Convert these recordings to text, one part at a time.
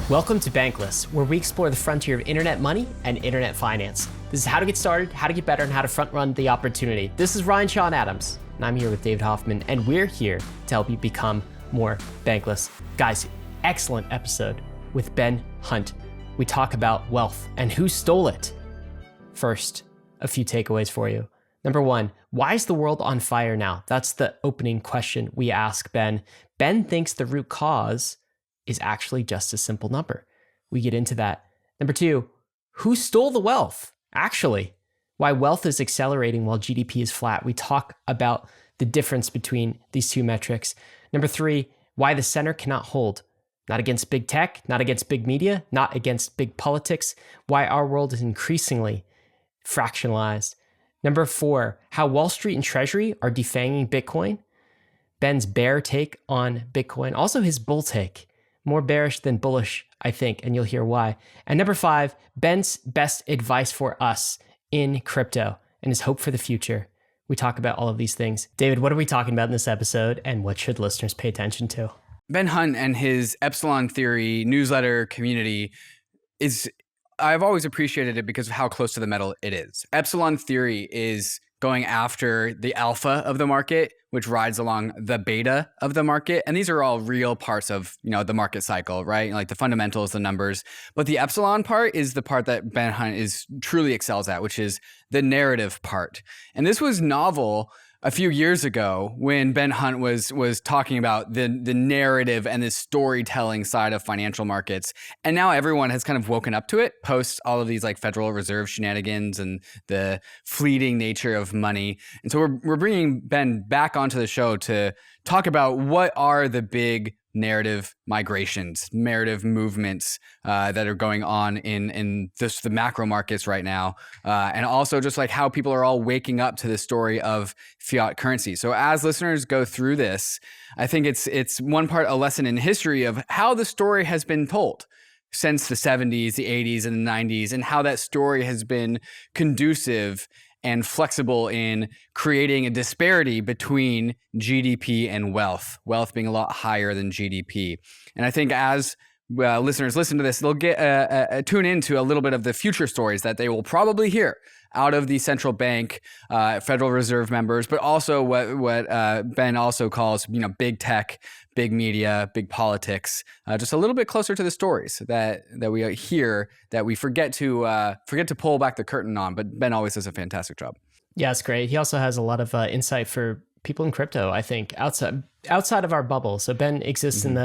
Welcome to Bankless, where we explore the frontier of internet money and internet finance. This is how to get started, how to get better, and how to front run the opportunity. This is Ryan Sean Adams, and I'm here with David Hoffman, and we're here to help you become more bankless. Guys, excellent episode with Ben Hunt. We talk about wealth and who stole it. First, a few takeaways for you. Number one, why is the world on fire now? That's the opening question we ask Ben. Ben thinks the root cause is actually just a simple number. We get into that. Number two, who stole the wealth? Actually, why wealth is accelerating while GDP is flat. We talk about the difference between these two metrics. Number three, why the center cannot hold. Not against big tech, not against big media, not against big politics. Why our world is increasingly fractionalized. Number four, how Wall Street and Treasury are defanging Bitcoin. Ben's bear take on Bitcoin. Also his bull take. More bearish than bullish, I think, and you'll hear why. And number five, Ben's best advice for us in crypto and his hope for the future. We talk about all of these things. David, what are we talking about in this episode, and what should listeners pay attention to? Ben Hunt and his Epsilon Theory newsletter community I've always appreciated it because of how close to the metal it is. Epsilon Theory is going after the alpha of the market, which rides along the beta of the market. And these are all real parts of, the market cycle, right? Like the fundamentals, the numbers. But the epsilon part is the part that Ben Hunt truly excels at, which is the narrative part. And this was novel a few years ago when Ben Hunt was talking about the narrative and the storytelling side of financial markets. And now everyone has kind of woken up to it post all of these like Federal Reserve shenanigans and the fleeting nature of money. And so we're bringing Ben back onto the show to talk about what are the big narrative migrations, narrative movements that are going on in the macro markets right now. And also just like how people are all waking up to the story of fiat currency. So as listeners go through this, I think it's one part a lesson in history of how the story has been told since the 70s, the 80s, and the 90s, and how that story has been conducive and flexible in creating a disparity between GDP and wealth being a lot higher than GDP. And I think as listeners listen to this, they'll get tune into a little bit of the future stories that they will probably hear out of the central bank, Federal Reserve members, but also what Ben also calls, big tech, big media, big politics, just a little bit closer to the stories that we hear that we forget to pull back the curtain on. But Ben always does a fantastic job. Yeah, it's great. He also has a lot of insight for people in crypto, I think, outside of our bubble. So Ben exists in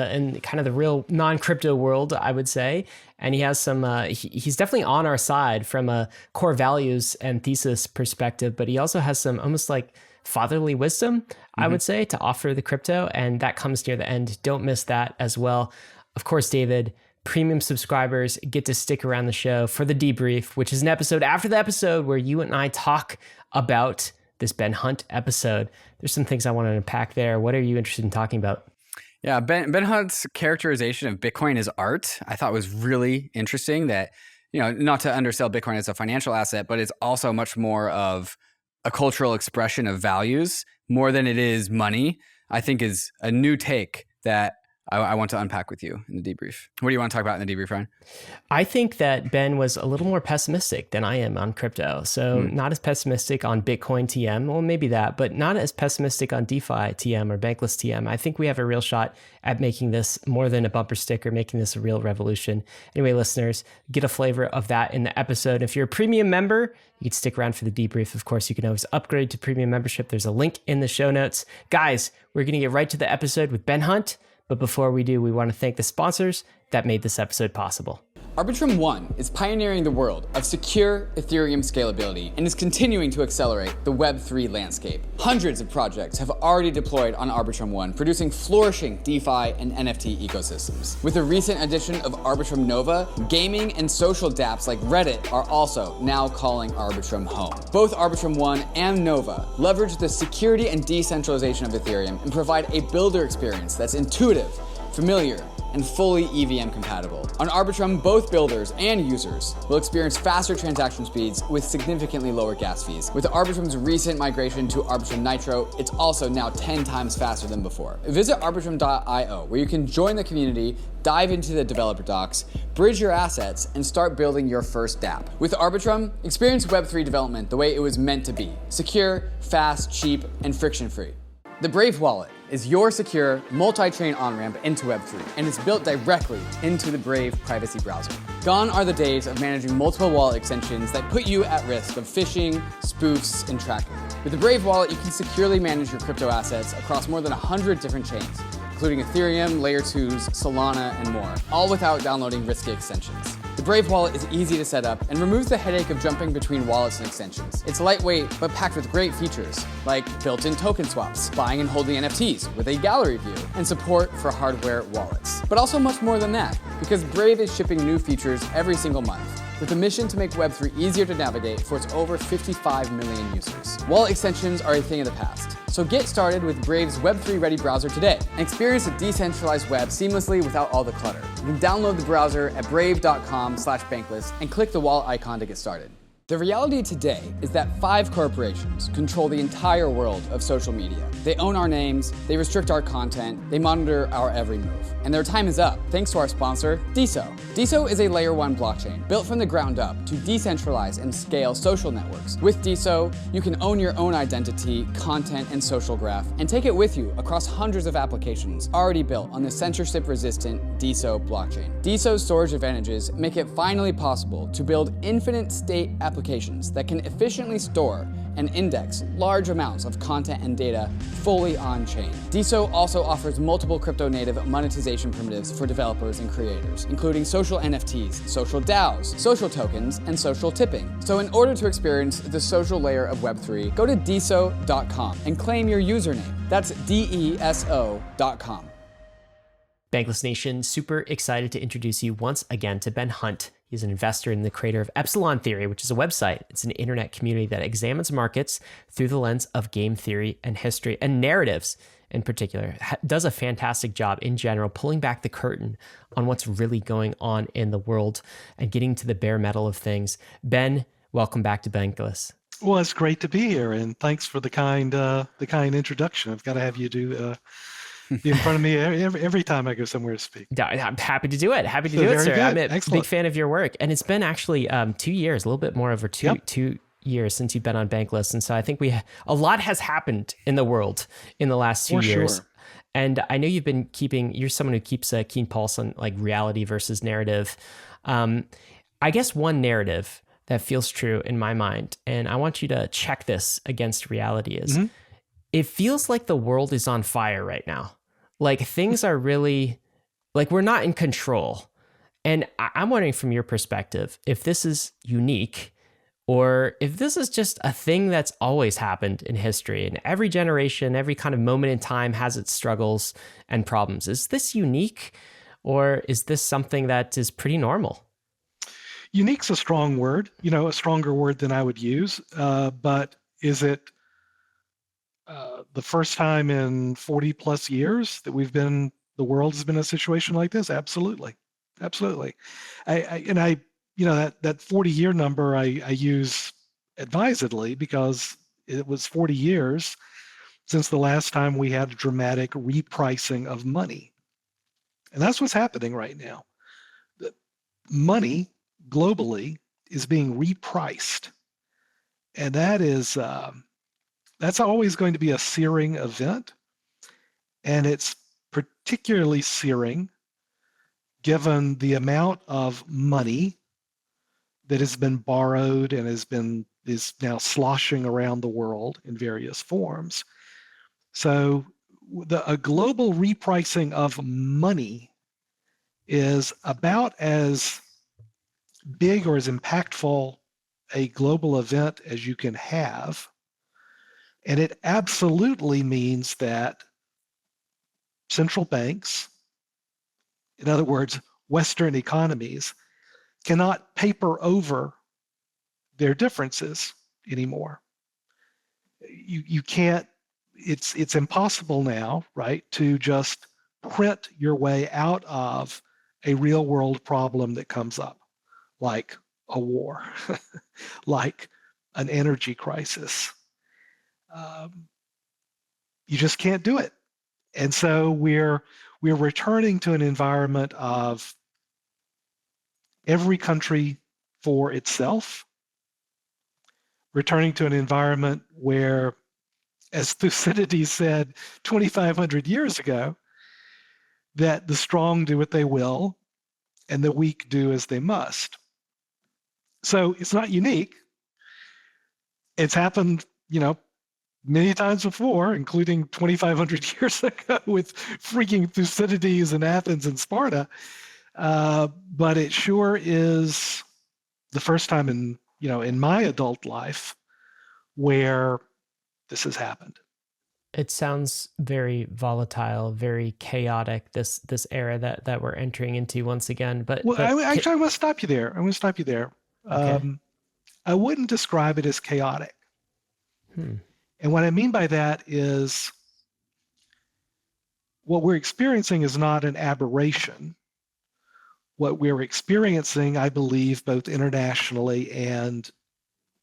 kind of the real non-crypto world, I would say. And he has some, he's definitely on our side from a core values and thesis perspective, but he also has some almost like fatherly wisdom, I would say, to offer the crypto. And that comes near the end. Don't miss that as well. Of course, David, premium subscribers get to stick around the show for the debrief, which is an episode after the episode where you and I talk about this Ben Hunt episode. There's some things I want to unpack there. What are you interested in talking about? Yeah, Ben Hunt's characterization of Bitcoin as art, I thought was really interesting. That, not to undersell Bitcoin as a financial asset, but it's also much more of a cultural expression of values more than it is money, I think is a new take that I want to unpack with you in the debrief. What do you want to talk about in the debrief, Ryan? I think that Ben was a little more pessimistic than I am on crypto. So not as pessimistic on Bitcoin TM, well, maybe that, but not as pessimistic on DeFi TM or Bankless TM. I think we have a real shot at making this more than a bumper sticker, making this a real revolution. Anyway, listeners, get a flavor of that in the episode. If you're a premium member, you can stick around for the debrief. Of course, you can always upgrade to premium membership. There's a link in the show notes. Guys, we're going to get right to the episode with Ben Hunt. But before we do, we want to thank the sponsors that made this episode possible. ARBITRUM 1 is pioneering the world of secure Ethereum scalability and is continuing to accelerate the Web3 landscape. Hundreds of projects have already deployed on ARBITRUM 1, producing flourishing DeFi and NFT ecosystems. With the recent addition of ARBITRUM Nova, gaming and social dApps like Reddit are also now calling ARBITRUM home. Both ARBITRUM 1 and Nova leverage the security and decentralization of Ethereum and provide a builder experience that's intuitive, familiar, and fully EVM compatible. On Arbitrum, both builders and users will experience faster transaction speeds with significantly lower gas fees. With Arbitrum's recent migration to Arbitrum Nitro, it's also now 10 times faster than before. Visit arbitrum.io, where you can join the community, dive into the developer docs, bridge your assets, and start building your first dApp. With Arbitrum, experience Web3 development the way it was meant to be: secure, fast, cheap, and friction-free. The Brave Wallet is your secure, multi-chain on-ramp into Web3, and it's built directly into the Brave privacy browser. Gone are the days of managing multiple wallet extensions that put you at risk of phishing, spoofs, and tracking. With the Brave Wallet, you can securely manage your crypto assets across more than 100 different chains, including Ethereum, Layer 2s, Solana, and more, all without downloading risky extensions. The Brave Wallet is easy to set up and removes the headache of jumping between wallets and extensions. It's lightweight, but packed with great features, like built-in token swaps, buying and holding NFTs with a gallery view, and support for hardware wallets. But also much more than that, because Brave is shipping new features every single month, with a mission to make Web3 easier to navigate for its over 55 million users. Wallet extensions are a thing of the past, so get started with Brave's Web3-ready browser today and experience a decentralized web seamlessly without all the clutter. You can download the browser at brave.com/bankless and click the wallet icon to get started. The reality today is that 5 corporations control the entire world of social media. They own our names, they restrict our content, they monitor our every move. And their time is up, thanks to our sponsor, DESO. DESO is a layer 1 blockchain built from the ground up to decentralize and scale social networks. With DESO, you can own your own identity, content, and social graph, and take it with you across hundreds of applications already built on the censorship-resistant DESO blockchain. DESO's storage advantages make it finally possible to build infinite state applications that can efficiently store and index large amounts of content and data fully on-chain. DESO also offers multiple crypto-native monetization primitives for developers and creators, including social NFTs, social DAOs, social tokens, and social tipping. So in order to experience the social layer of Web3, go to DESO.com and claim your username. That's DESO.com. Bankless Nation, super excited to introduce you once again to Ben Hunt. He's an investor and the creator of Epsilon Theory, which is a website. It's an internet community that examines markets through the lens of game theory and history and narratives in particular. Does a fantastic job in general, pulling back the curtain on what's really going on in the world and getting to the bare metal of things. Ben, welcome back to Bankless. Well, it's great to be here, and thanks for the kind introduction. I've got to have you be in front of me every time I go somewhere to speak. I'm happy to do it. Happy to do it, sir. Good. I'm a Excellent. big fan of your work. And it's been actually 2 years, a little bit more over two years since you've been on Bankless. And so I think a lot has happened in the world in the last 2 years. Sure. And I know you're someone who keeps a keen pulse on like reality versus narrative. I guess one narrative that feels true in my mind, and I want you to check this against reality, is it feels like the world is on fire right now. Like things are really, like we're not in control. And I'm wondering from your perspective, if this is unique or if this is just a thing that's always happened in history, and every generation, every kind of moment in time has its struggles and problems. Is this unique, or is this something that is pretty normal? Unique's a strong word, a stronger word than I would use, but is it the first time in 40 plus years that the world has been in a situation like this? Absolutely. Absolutely. That 40-year number I use advisedly, because it was 40 years since the last time we had a dramatic repricing of money. And that's what's happening right now. The money globally is being repriced. And that's always going to be a searing event. And it's particularly searing given the amount of money that has been borrowed and is now sloshing around the world in various forms. So a global repricing of money is about as big or as impactful a global event as you can have. And it absolutely means that central banks, in other words, Western economies, cannot paper over their differences anymore. You can't, it's impossible now, right, to just print your way out of a real world problem that comes up, like a war, like an energy crisis. You just can't do it. And so we're returning to an environment of every country for itself, returning to an environment where, as Thucydides said 2,500 years ago, that the strong do what they will and the weak do as they must. So it's not unique. It's happened, many times before, including 2,500 years ago with freaking Thucydides in Athens and Sparta. But it sure is the first time in my adult life where this has happened. It sounds very volatile, very chaotic, this era that we're entering into once again. But I want to stop you there. Okay. I wouldn't describe it as chaotic. And what I mean by that is what we're experiencing is not an aberration. What we're experiencing, I believe, both internationally and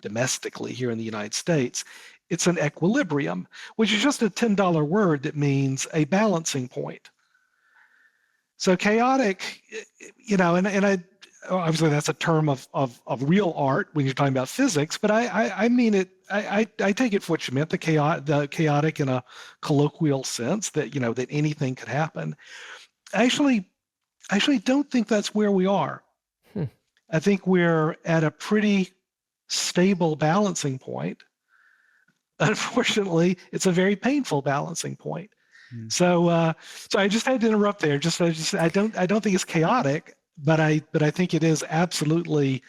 domestically here in the United States, it's an equilibrium, which is just a $10 word that means a balancing point. So chaotic, and I obviously that's a term of real art when you're talking about physics, but I mean it. I take it for what you meant, the chaotic in a colloquial sense, that that anything could happen. I actually don't think that's where we are. I think we're at a pretty stable balancing point. Unfortunately, it's a very painful balancing point. So I just had to interrupt there. I don't think it's chaotic, but I think it is absolutely,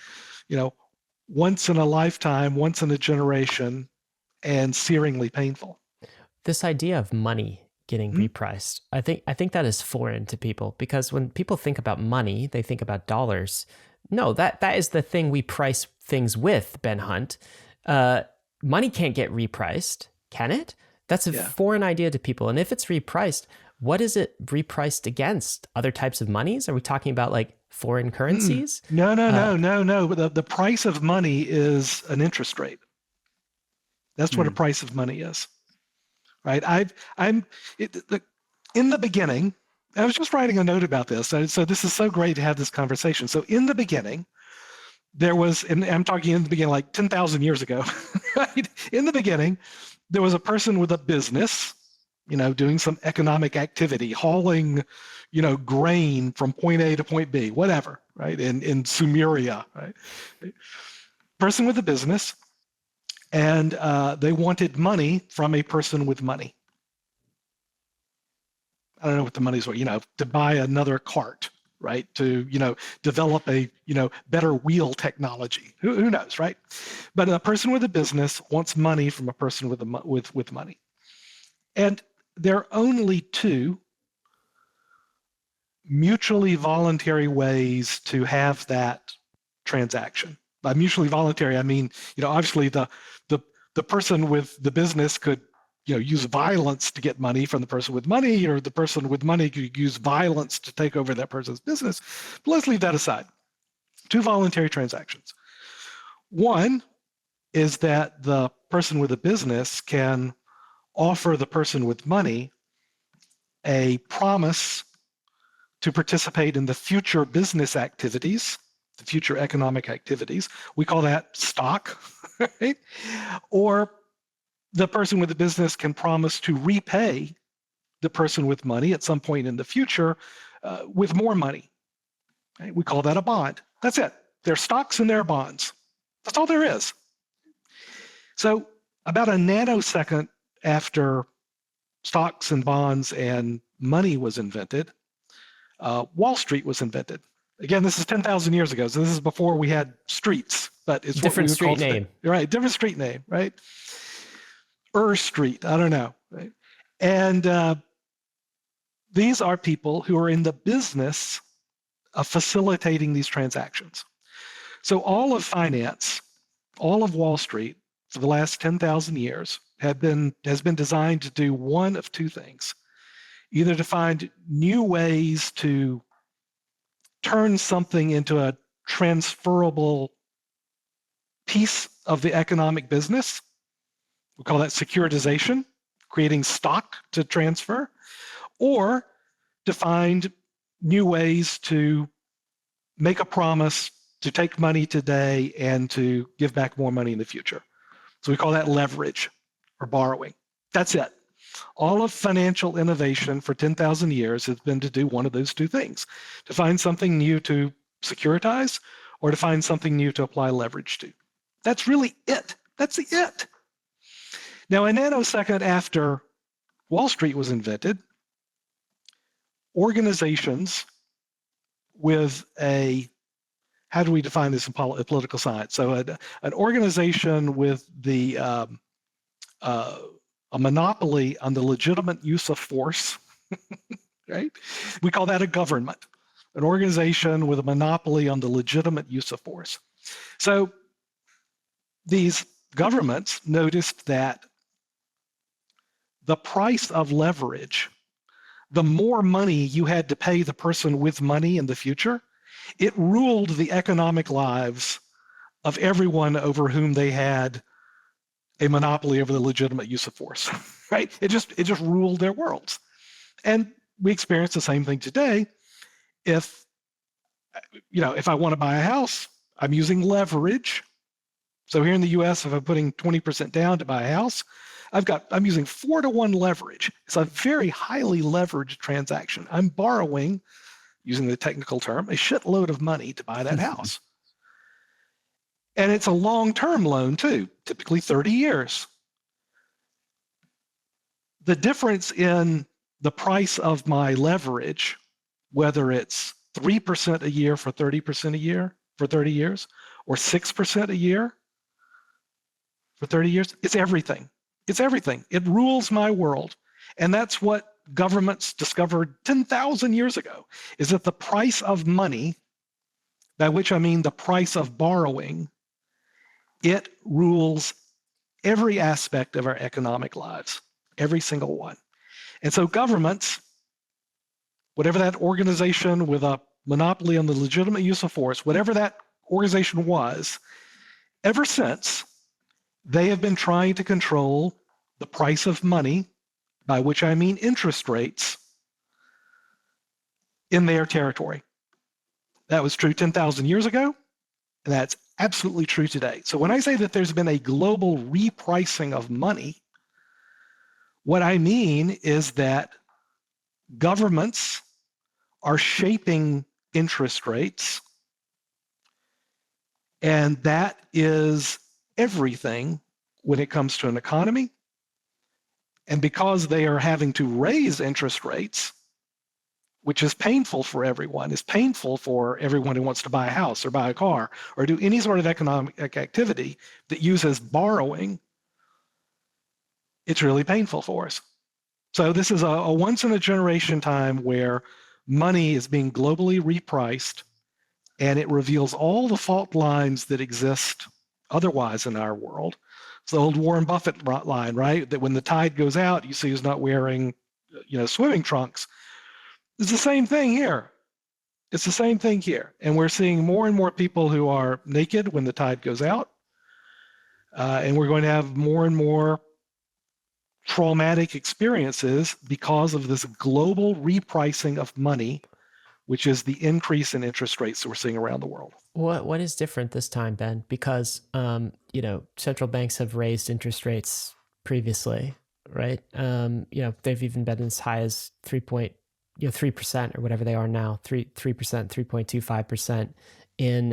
once in a lifetime, once in a generation, and searingly painful. This idea of money getting repriced, I think that is foreign to people, because when people think about money, they think about dollars. No, that is the thing we price things with, Ben Hunt. Money can't get repriced, can it? That's a foreign idea to people. And if it's repriced, what is it repriced against? Other types of monies? Are we talking about like foreign currencies? No. The price of money is an interest rate. That's what a price of money is, right? In the beginning, I was just writing a note about this. So this is so great to have this conversation. So in the beginning, there was, and I'm talking in the beginning, like 10,000 years ago, right? In the beginning, there was a person with a business, doing some economic activity, hauling, grain from point A to point B, whatever, right? In Sumeria, right? Person with a business, and they wanted money from a person with money. I don't know what the monies were, to buy another cart, right? To, develop a, better wheel technology. Who knows, right? But a person with a business wants money from a person with money. And there are only two mutually voluntary ways to have that transaction. By mutually voluntary, I mean, obviously the person with the business could, use violence to get money from the person with money, or the person with money could use violence to take over that person's business. But let's leave that aside. Two voluntary transactions. One is that the person with a business can offer the person with money a promise to participate in the future business activities, the future economic activities. We call that stock, right? Or the person with the business can promise to repay the person with money at some point in the future with more money. Right? We call that a bond. That's it. There are stocks and there are bonds. That's all there is. So about a nanosecond after stocks and bonds and money was invented, Wall Street was invented. Again, this is 10,000 years ago, so this is before we had streets, but it's different street name. Right, different street name, right? Street, I don't know. Right? And these are people who are in the business of facilitating these transactions. So all of finance, all of Wall Street for the last 10,000 years has been designed to do one of two things. either to find new ways to turn something into a transferable piece of the economic business. We call that securitization, creating stock to transfer, or to find new ways to make a promise to take money today and to give back more money in the future. So we call that leverage or borrowing. That's it. All of financial innovation for 10,000 years has been to do one of those two things, to find something new to securitize or to find something new to apply leverage to. That's really it. That's it. Now, a nanosecond after Wall Street was invented, organizations with a, how do we define this in political science? So an organization with a monopoly on the legitimate use of force, right? We call that a government, an organization with a monopoly on the legitimate use of force. So these governments noticed that the price of leverage, the more money you had to pay the person with money in the future, it ruled the economic lives of everyone over whom they had a monopoly over the legitimate use of force, right? It just ruled their worlds. And we experience the same thing today. If I want to buy a house, I'm using leverage. So here in the US, if I'm putting 20% down to buy a house, I'm using 4-to-1 leverage. It's a very highly leveraged transaction. I'm borrowing, using the technical term, a shitload of money to buy that house. And it's a long-term loan too, typically 30 years. The difference in the price of my leverage, whether it's 3% a year for 30% a year for 30 years, or 6% a year for 30 years, it's everything. It's everything. It rules my world. And that's what governments discovered 10,000 years ago, is that the price of money, by which I mean the price of borrowing, it rules every aspect of our economic lives, every single one. And so governments, whatever that organization with a monopoly on the legitimate use of force, whatever that organization was, ever since, they have been trying to control the price of money, by which I mean interest rates, in their territory. That was true 10,000 years ago, and that's absolutely true today. So when I say that there's been a global repricing of money, what I mean is that governments are shaping interest rates, and that is everything when it comes to an economy. And because they are having to raise interest rates, which is painful for everyone, is painful for everyone who wants to buy a house or buy a car or do any sort of economic activity that uses borrowing, it's really painful for us. So this is a once-in-a-generation time where money is being globally repriced, and it reveals all the fault lines that exist otherwise in our world. It's the old Warren Buffett line, right? That when the tide goes out, you see who's not wearing, swimming trunks. It's the same thing here. It's the same thing here. And we're seeing more and more people who are naked when the tide goes out. And we're going to have more and more traumatic experiences because of this global repricing of money, which is the increase in interest rates that we're seeing around the world. What is different this time, Ben? Because central banks have raised interest rates previously, right? They've even been as high as 3% or whatever they are now, 3%, 3.25% in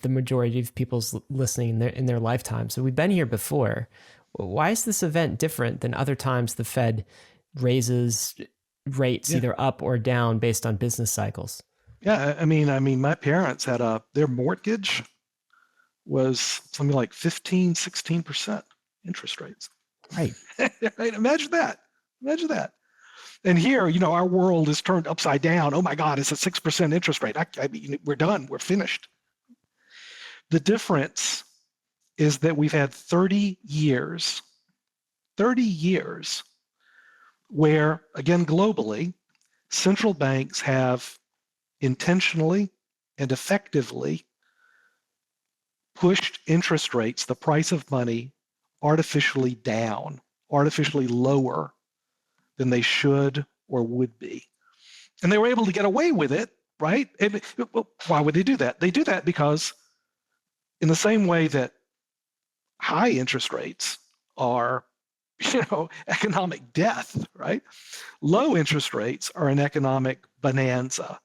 the majority of people's listening in their lifetime. So we've been here before. Why is this event different than other times the Fed raises rates either up or down based on business cycles? Yeah, I mean, my parents had their mortgage was something like 15, 16% interest rates. Right. Right. Imagine that. And here, our world is turned upside down. Oh my God, it's a 6% interest rate. I mean, we're done. We're finished. The difference is that we've had 30 years where, again, globally, central banks have intentionally and effectively pushed interest rates, the price of money, artificially down, artificially lower than they should or would be. And they were able to get away with it, right? Well, why would they do that? They do that because in the same way that high interest rates are, economic death, right? Low interest rates are an economic bonanza,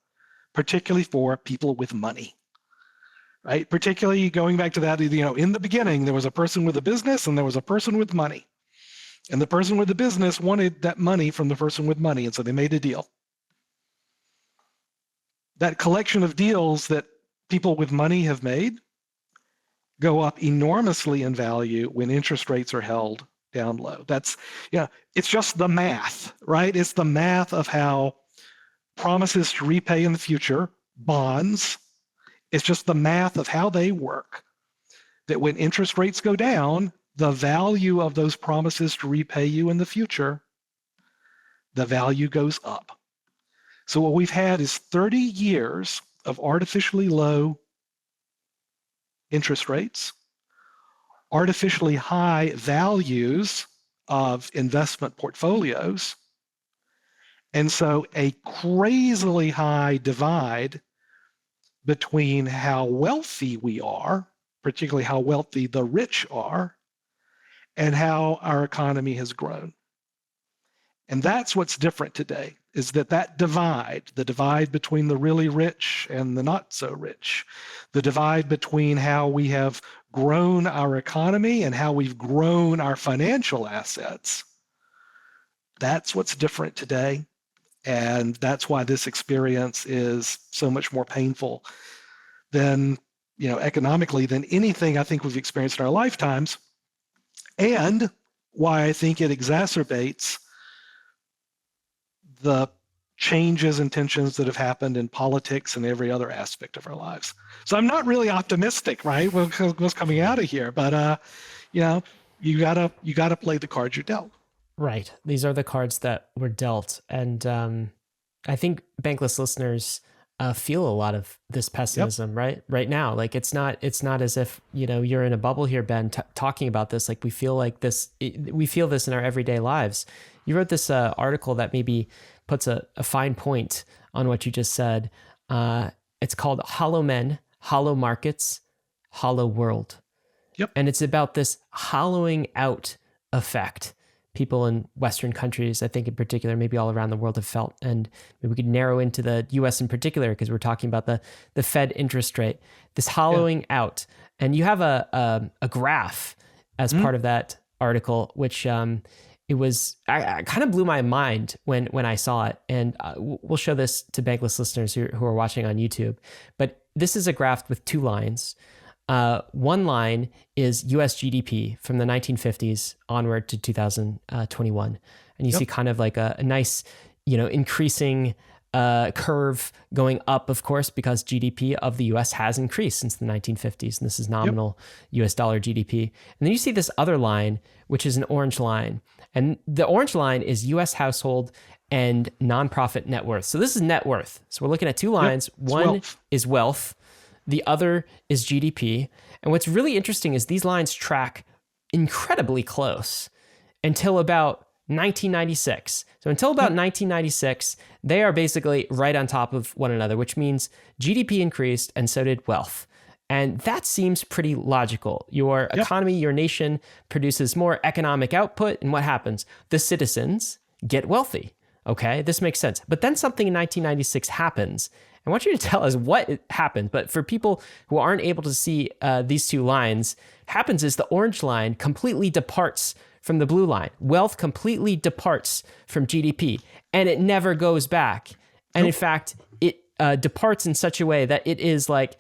particularly for people with money, right? Particularly going back to that, in the beginning, there was a person with a business and there was a person with money. And the person with the business wanted that money from the person with money, and so they made a deal. That collection of deals that people with money have made go up enormously in value when interest rates are held down low. That's, it's just the math, right? It's the math of how promises to repay in the future, bonds, it's just the math of how they work. That when interest rates go down, the value of those promises to repay you in the future, the value goes up. So what we've had is 30 years of artificially low interest rates, artificially high values of investment portfolios, and so a crazily high divide between how wealthy we are, particularly how wealthy the rich are, and how our economy has grown. And that's what's different today, is that divide, the divide between the really rich and the not so rich, the divide between how we have grown our economy and how we've grown our financial assets, that's what's different today. And that's why this experience is so much more painful than, economically, than anything I think we've experienced in our lifetimes, and why I think it exacerbates the changes and tensions that have happened in politics and every other aspect of our lives. So I'm not really optimistic, right? What's coming out of here, but you gotta play the cards you're dealt. Right. These are the cards that were dealt, and I think Bankless listeners feel a lot of this pessimism, Yep. right now. Like it's not as if you're in a bubble here, Ben, talking about this. Like we feel this in our everyday lives. You wrote this article that maybe puts a fine point on what you just said. It's called "Hollow Men, Hollow Markets, Hollow World." Yep. And it's about this hollowing out effect people in Western countries, I think in particular, maybe all around the world, have felt. And maybe we could narrow into the US in particular, because we're talking about the Fed interest rate, this hollowing out. And you have a graph as part of that article, which it was, I kind of blew my mind when I saw it. And we'll show this to Bankless listeners who are watching on YouTube. But this is a graph with two lines. One line is US GDP from the 1950s onward to 2021. And you see kind of like a nice, increasing curve going up, of course, because GDP of the US has increased since the 1950s. And this is nominal US dollar GDP. And then you see this other line, which is an orange line. And the orange line is US household and nonprofit net worth. So this is net worth. So we're looking at two lines. One is wealth. The other is GDP. And what's really interesting is these lines track incredibly close until about 1996. So until about 1996, they are basically right on top of one another, which means GDP increased and so did wealth. And that seems pretty logical. Your economy, your nation produces more economic output, and what happens? The citizens get wealthy. Okay, this makes sense. But then something in 1996 happens. I want you to tell us what happened. But for people who aren't able to see these two lines, happens is the orange line completely departs from the blue line. Wealth completely departs from GDP, and it never goes back. And in fact, it departs in such a way that it is like,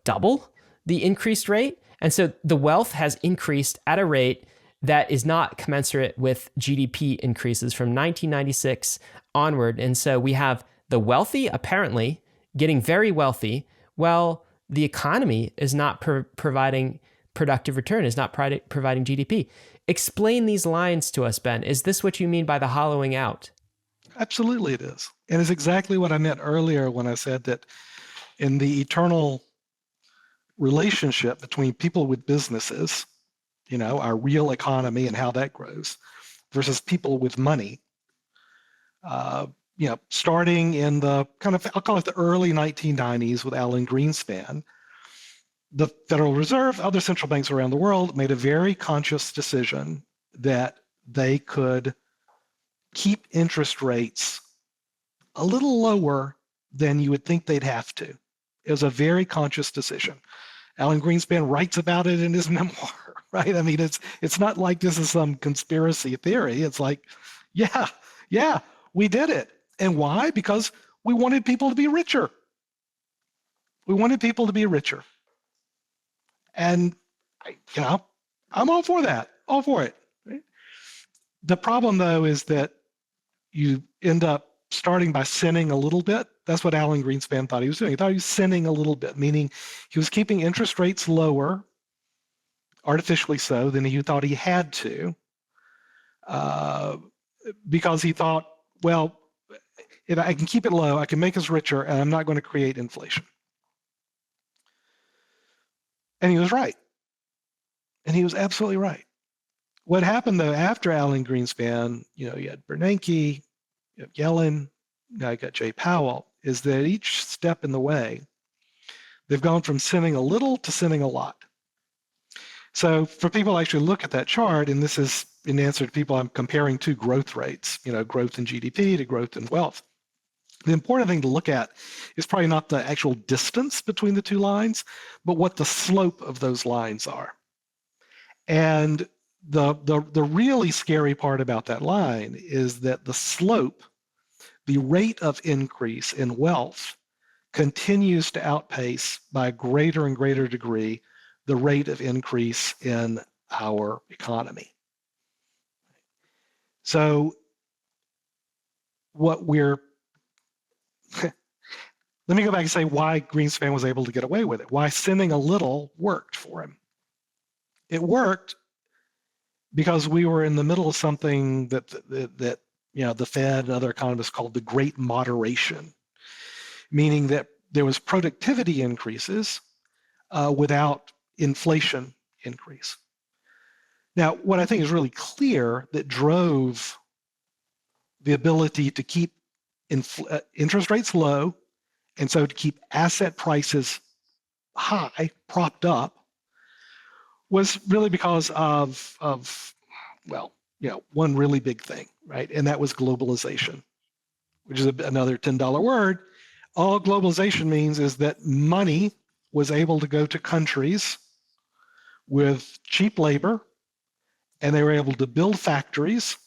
double the increased rate. And so the wealth has increased at a rate that is not commensurate with GDP increases from 1996 onward. And so we have the wealthy apparently getting very wealthy, while the economy is not providing productive return, is not providing GDP. Explain these lines to us, Ben. Is this what you mean by the hollowing out? Absolutely it is. And it's exactly what I meant earlier when I said that in the eternal relationship between people with businesses, our real economy and how that grows, versus people with money, starting in the I'll call it the early 1990s with Alan Greenspan, the Federal Reserve, other central banks around the world made a very conscious decision that they could keep interest rates a little lower than you would think they'd have to. It was a very conscious decision. Alan Greenspan writes about it in his memoir, right? I mean, it's not like this is some conspiracy theory. It's like, yeah, we did it. And why? Because we wanted people to be richer. We wanted people to be richer. And, I'm all for that, all for it. Right? The problem, though, is that you end up starting by sinning a little bit. That's what Alan Greenspan thought he was doing. He thought he was sinning a little bit, meaning he was keeping interest rates lower, artificially so, than he thought he had to, because he thought, well, if I can keep it low, I can make us richer, and I'm not going to create inflation. And he was right. And he was absolutely right. What happened, though, after Alan Greenspan, you had Bernanke, you have Yellen, now you got Jay Powell, is that each step in the way, they've gone from sinning a little to sinning a lot. So for people to actually look at that chart, and this is in answer to people, I'm comparing two growth rates, growth in GDP to growth in wealth. The important thing to look at is probably not the actual distance between the two lines, but what the slope of those lines are. And the really scary part about that line is that the slope, the rate of increase in wealth, continues to outpace by a greater and greater degree the rate of increase in our economy. So what we're let me go back and say why Greenspan was able to get away with it, why sinning a little worked for him. It worked because we were in the middle of something that the Fed and other economists called the Great Moderation, meaning that there was productivity increases without inflation increase. Now, what I think is really clear that drove the ability to keep interest rates low, and so to keep asset prices high, propped up, was really because of one really big thing, right? And that was globalization, which is another $10 word. All globalization means is that money was able to go to countries with cheap labor, and they were able to build factories,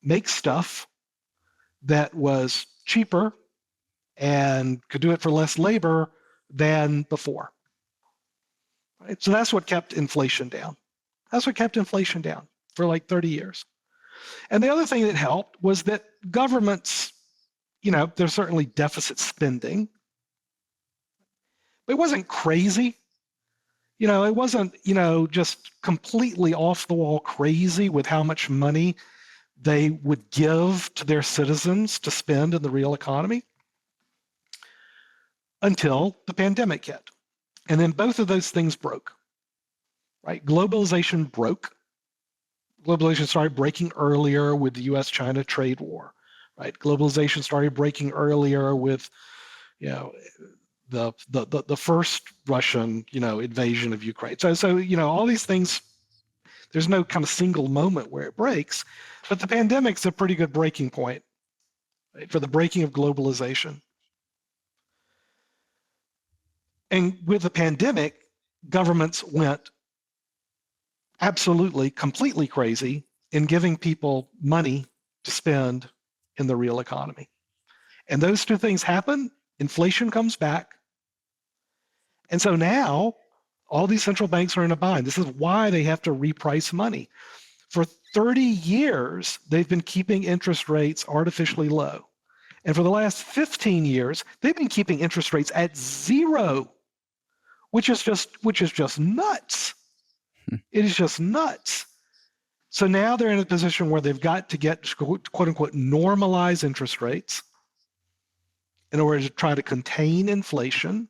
make stuff that was cheaper and could do it for less labor than before. Right? So that's what kept inflation down. That's what kept inflation down for like 30 years. And the other thing that helped was that governments, there's certainly deficit spending, but it wasn't crazy. It wasn't, just completely off the wall crazy with how much money they would give to their citizens to spend in the real economy until the pandemic hit. And then both of those things broke, right? Globalization broke. Globalization started breaking earlier with the US-China trade war, right? Globalization started breaking earlier with, the first Russian, invasion of Ukraine. So all these things, there's no kind of single moment where it breaks, but the pandemic's a pretty good breaking point, right, for the breaking of globalization. And with the pandemic, governments went absolutely, completely crazy in giving people money to spend in the real economy. And those two things happen, inflation comes back. And so now all these central banks are in a bind. This is why they have to reprice money. For 30 years, they've been keeping interest rates artificially low. And for the last 15 years, they've been keeping interest rates at zero, which is just nuts. It is just nuts. So now they're in a position where they've got to get, quote unquote, normalize interest rates in order to try to contain inflation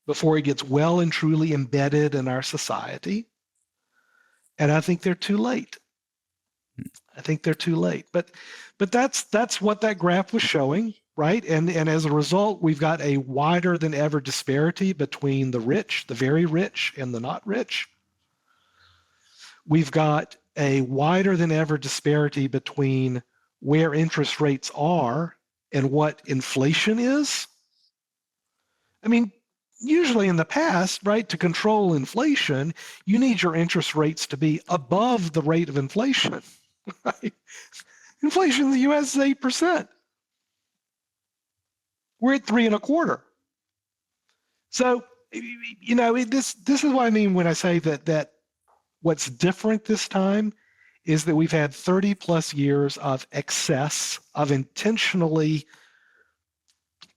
before it gets well and truly embedded in our society. And I think they're too late. I think they're too late. But that's what that graph was showing, right? And as a result, we've got a wider than ever disparity between the rich, the very rich, and the not rich. We've got a wider than ever disparity between where interest rates are and what inflation is. I mean, usually in the past, right, to control inflation, you need your interest rates to be above the rate of inflation. Right? Inflation in the U.S. is 8%. We're at 3.25%. So, you know, this is what I mean when I say that what's different this time is that we've had 30 plus years of excess, of intentionally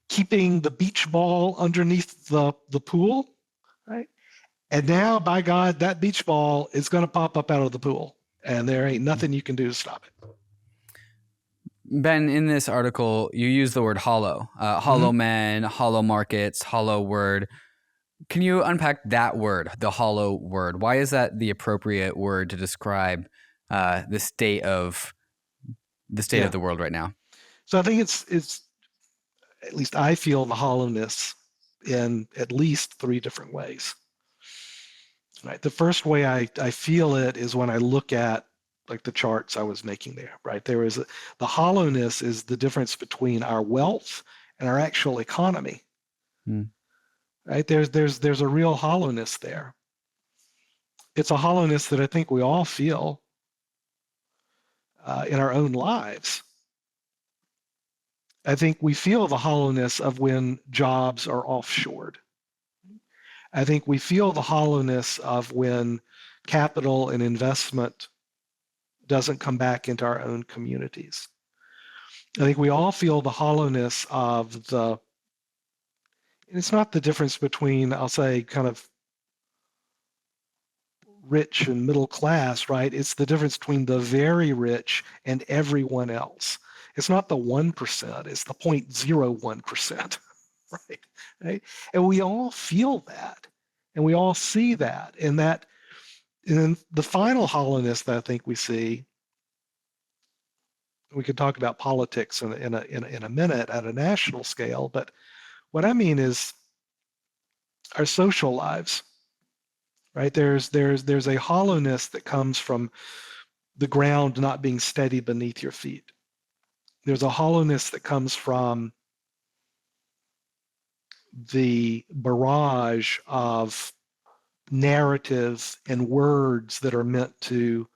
keeping the beach ball underneath the pool, right? And now, by God, that beach ball is going to pop up out of the pool, and there ain't nothing you can do to stop it. Ben, in this article, you use the word hollow, hollow men, hollow markets, hollow word. Can you unpack that word, the hollow word? Why is that the appropriate word to describe the state of the world right now? So I think it's at least I feel the hollowness in at least three different ways. Right. The first way I feel it is when I look at like the charts I was making there. Right. The hollowness is the difference between our wealth and our actual economy. Right. There's a real hollowness there. It's a hollowness that I think we all feel in our own lives. I think we feel the hollowness of when jobs are offshored. I think we feel the hollowness of when capital and investment doesn't come back into our own communities. I think we all feel the hollowness of it's not the difference between, I'll say, kind of rich and middle class, right? It's the difference between the very rich and everyone else. It's not the 1%, it's the 0.01%, right? And we all feel that, and we all see that. And then the final hollowness that I think we see, we could talk about politics in a minute at a national scale, but what I mean is our social lives, right? There's a hollowness that comes from the ground not being steady beneath your feet. There's a hollowness that comes from the barrage of narratives and words that are meant to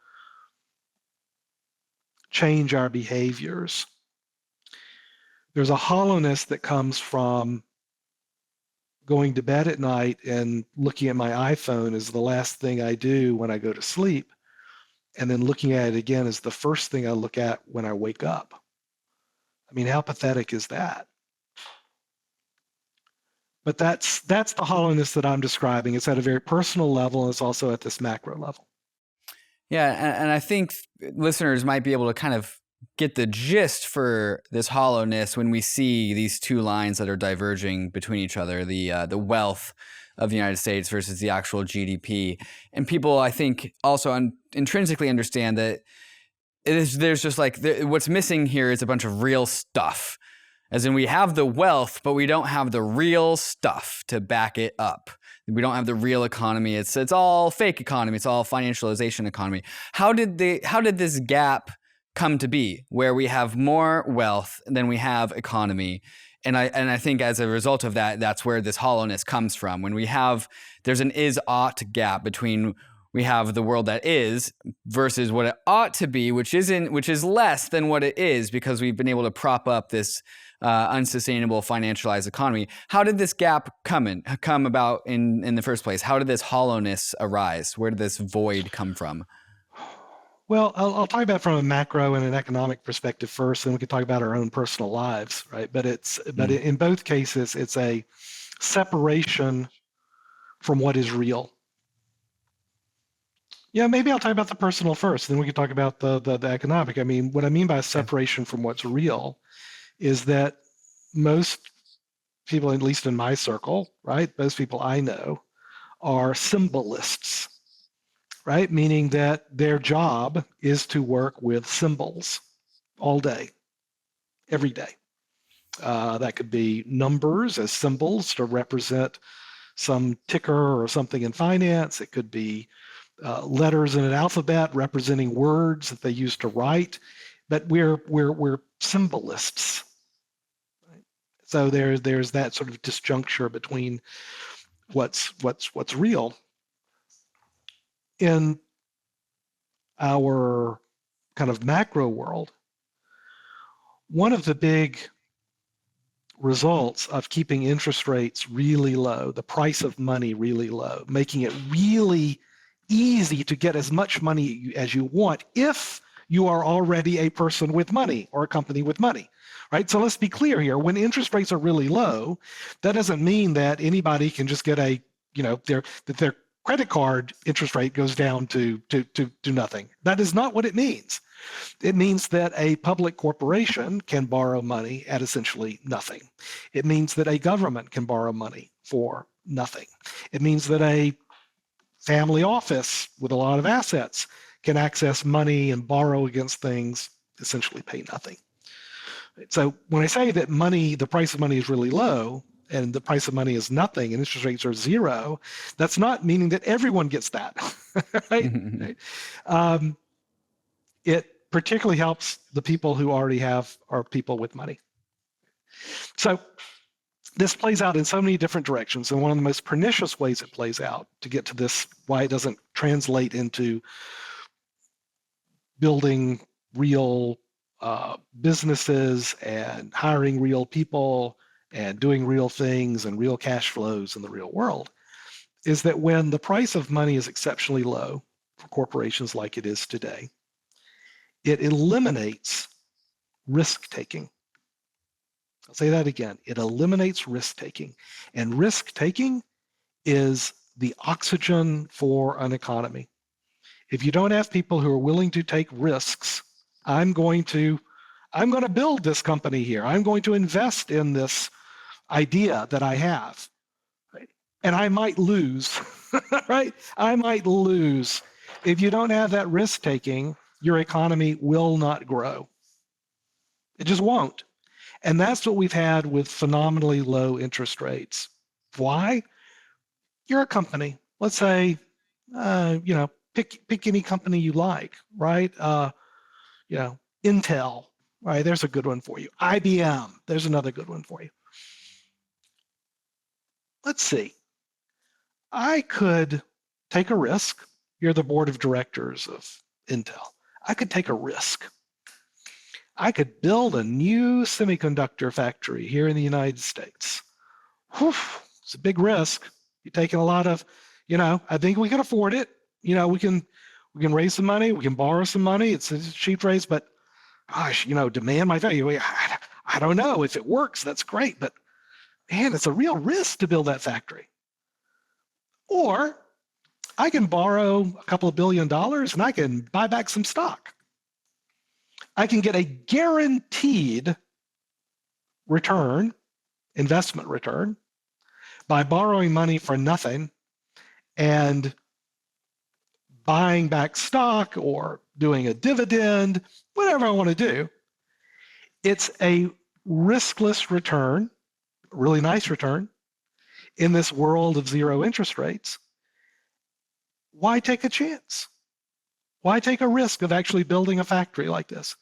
change our behaviors. There's a hollowness that comes from going to bed at night and looking at my iPhone is the last thing I do when I go to sleep, and then looking at it again is the first thing I look at when I wake up. I mean, how pathetic is that? But that's the hollowness that I'm describing. It's at a very personal level, and it's also at this macro level. Yeah, and I think listeners might be able to kind of get the gist for this hollowness when we see these two lines that are diverging between each other, the wealth of the United States versus the actual GDP. And people, I think, also intrinsically understand that there's just like, what's missing here is a bunch of real stuff. As in, we have the wealth, but we don't have the real stuff to back it up. We don't have the real economy. It's all fake economy. It's all financialization economy. How did this gap come to be, where we have more wealth than we have economy? And I think as a result of that, that's where this hollowness comes from. When there's an is-ought gap between we have the world that is versus what it ought to be, which is less than what it is because we've been able to prop up this unsustainable financialized economy. How did this gap come about in the first place? How did this hollowness arise? Where did this void come from? Well, I'll talk about it from a macro and an economic perspective first, and we can talk about our own personal lives, right? But in both cases, it's a separation from what is real. Yeah, maybe I'll talk about the personal first, then we can talk about the economic. I mean, what I mean by separation from what's real is that most people, at least in my circle, right, most people I know are symbolists, right? Meaning that their job is to work with symbols all day, every day. That could be numbers as symbols to represent some ticker or something in finance. It could be letters in an alphabet representing words that they use to write. But we're symbolists. So there's that sort of disjuncture between what's real. In our kind of macro world, one of the big results of keeping interest rates really low, the price of money really low, making it really easy to get as much money as you want if you are already a person with money or a company with money, right? So let's be clear here. When interest rates are really low, that doesn't mean that anybody can just get their credit card interest rate goes down to nothing. That is not what it means. It means that a public corporation can borrow money at essentially nothing. It means that a government can borrow money for nothing. It means that a family office with a lot of assets can access money and borrow against things, essentially pay nothing. So when I say that money, the price of money is really low and the price of money is nothing and interest rates are zero, that's not meaning that everyone gets that, right? It particularly helps the people who already are people with money. So this plays out in so many different directions, and one of the most pernicious ways it plays out to get to this, why it doesn't translate into building real businesses and hiring real people and doing real things and real cash flows in the real world, is that when the price of money is exceptionally low for corporations like it is today, it eliminates risk-taking. I'll say that again. It eliminates risk-taking. And risk-taking is the oxygen for an economy. If you don't have people who are willing to take risks, I'm going to build this company here. I'm going to invest in this idea that I have. Right? And I might lose, right? I might lose. If you don't have that risk-taking, your economy will not grow. It just won't. And that's what we've had with phenomenally low interest rates. Why? You're a company. Let's say, pick any company you like, right? Intel, right? There's a good one for you. IBM, there's another good one for you. Let's see. I could take a risk. You're the board of directors of Intel. I could take a risk. I could build a new semiconductor factory here in the United States. Whew, it's a big risk. You're taking a lot of, I think we can afford it. We can raise some money. We can borrow some money. It's a cheap raise, but gosh, demand my value. I don't know. If it works, that's great. But man, it's a real risk to build that factory. Or I can borrow a couple of $1 billion and I can buy back some stock. I can get a guaranteed return, investment return, by borrowing money for nothing and buying back stock or doing a dividend, whatever I want to do. It's a riskless return, really nice return, in this world of zero interest rates. Why take a chance? Why take a risk of actually building a factory like this?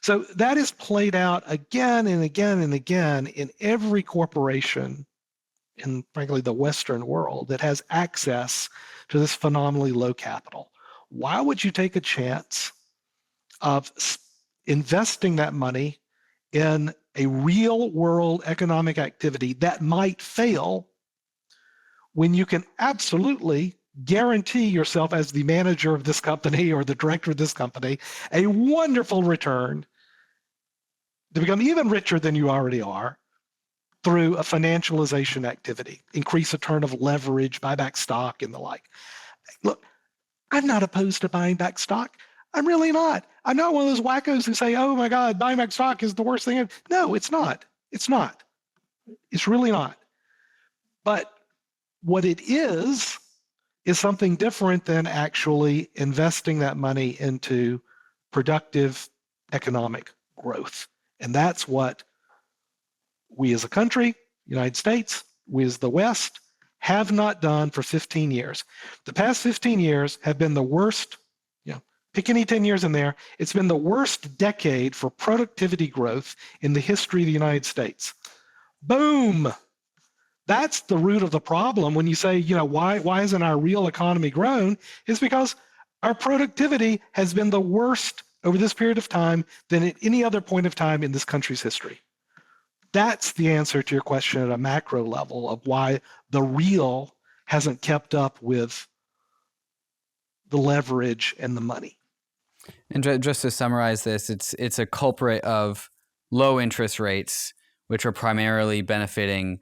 So that is played out again and again and again in every corporation in, frankly, the Western world that has access to this phenomenally low capital. Why would you take a chance of investing that money in a real world economic activity that might fail when you can absolutely guarantee yourself as the manager of this company or the director of this company a wonderful return to become even richer than you already are through a financialization activity, increase a turn of leverage, buy back stock and the like. Look, I'm not opposed to buying back stock. I'm really not. I'm not one of those wackos who say, oh my God, buying back stock is the worst thing. No, it's not. It's not. It's really not. But what it is something different than actually investing that money into productive economic growth. And that's what we as a country, United States, we as the West, have not done for 15 years. The past 15 years have been the worst, pick any 10 years in there, it's been the worst decade for productivity growth in the history of the United States. Boom! That's the root of the problem when you say, why hasn't our real economy grown? It's because our productivity has been the worst over this period of time than at any other point of time in this country's history. That's the answer to your question at a macro level of why the real hasn't kept up with the leverage and the money. And just to summarize this, it's a culprit of low interest rates, which are primarily benefiting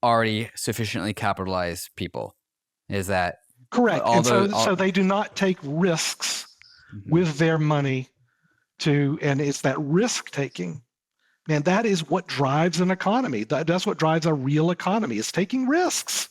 already sufficiently capitalized people. Is that correct? And so they do not take risks with their money and it's that risk taking. Man, that is what drives an economy. That's what drives a real economy, is taking risks.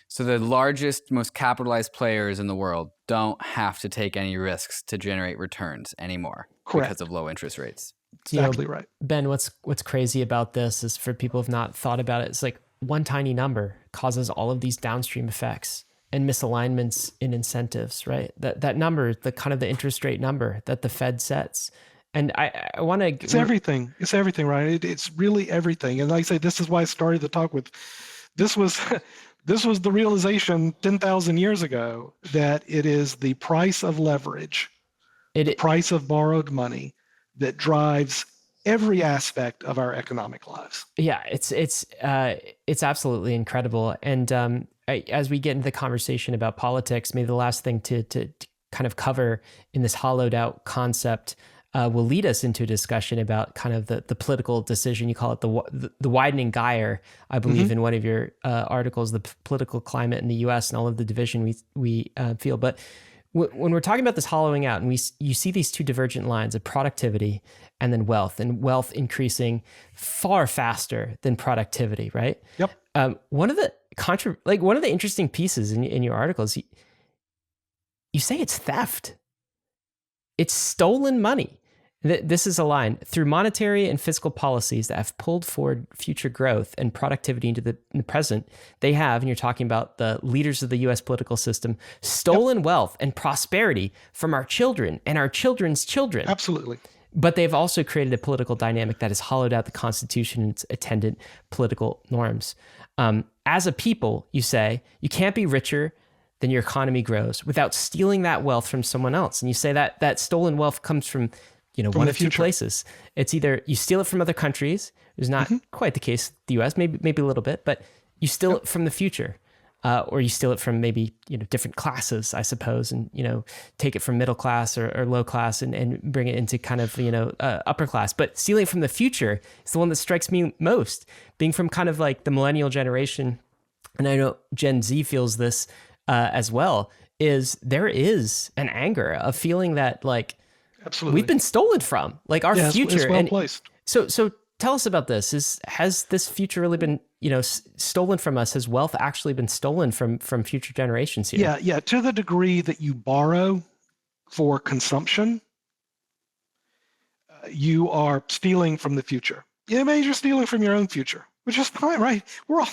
So the largest, most capitalized players in the world don't have to take any risks to generate returns anymore. Correct. Because of low interest rates. Exactly right. Ben, what's crazy about this is, for people who have not thought about it, it's like one tiny number causes all of these downstream effects and misalignments in incentives, right? That number, the kind of the interest rate number that the Fed sets. And I want to... It's everything. It's everything, right? It's really everything. And like I say, this is why I started the talk with, this was the realization 10,000 years ago that it is the price of leverage, the price of borrowed money that drives every aspect of our economic lives. Yeah, it's absolutely incredible. And as we get into the conversation about politics, maybe the last thing to kind of cover in this hollowed out concept will lead us into a discussion about kind of the political decision. You call it the widening gyre, I believe, in one of your articles, the political climate in the U.S. and all of the division we feel. But when we're talking about this hollowing out, and you see these two divergent lines of productivity and then wealth, and wealth increasing far faster than productivity, right? Yep. One of the interesting pieces in your articles, you say it's theft. It's stolen money. This is a line: through monetary and fiscal policies that have pulled forward future growth and productivity into the present, they have, and you're talking about the leaders of the U.S. political system, stolen wealth and prosperity from our children and our children's children. Absolutely. But they've also created a political dynamic that has hollowed out the Constitution and its attendant political norms. As a people, you say, you can't be richer than your economy grows without stealing that wealth from someone else. And you say that stolen wealth comes from one of two places. It's either you steal it from other countries, which is not quite the case with the US, maybe a little bit, but you steal it from the future, or you steal it from maybe different classes, I suppose, and take it from middle class or low class and bring it into kind of upper class. But stealing from the future is the one that strikes me most, being from kind of like the millennial generation, and I know Gen Z feels this as well. Is there is an anger of feeling that like, absolutely, we've been stolen from, like our future. It's well placed. So tell us about this. Has this future really been, stolen from us? Has wealth actually been stolen from future generations here? Yeah. To the degree that you borrow for consumption, you are stealing from the future. Maybe you're stealing from your own future, which is fine, right? We're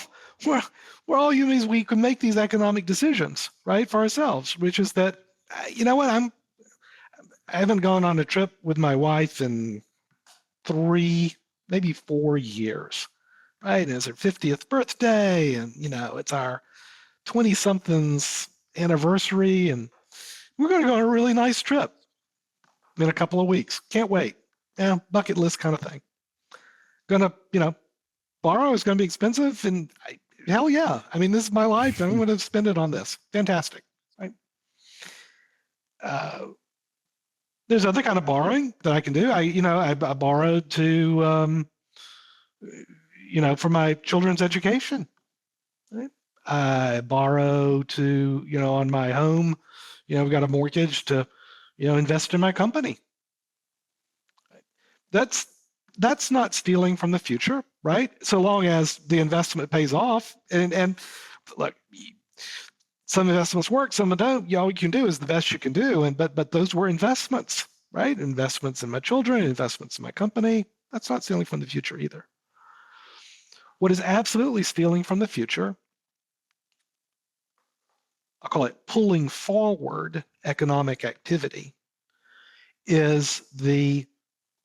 all humans. We can make these economic decisions, right, for ourselves. Which is that, I haven't gone on a trip with my wife in 3, maybe 4 years, right? And it's her 50th birthday, and it's our 20-somethings anniversary, and we're going to go on a really nice trip in a couple of weeks. Can't wait. Bucket list kind of thing. Gonna, borrow is going to be expensive, and hell yeah. I mean, this is my life. I'm going to spend it on this. Fantastic, right? There's other kind of borrowing that I can do. I borrowed to, for my children's education. Right? I borrow to, on my home, I've got a mortgage to, invest in my company. That's not stealing from the future, right? So long as the investment pays off. And look, some investments work, some don't. All you can do is the best you can do. But those were investments, right? Investments in my children, investments in my company. That's not stealing from the future either. What is absolutely stealing from the future, I'll call it pulling forward economic activity, is the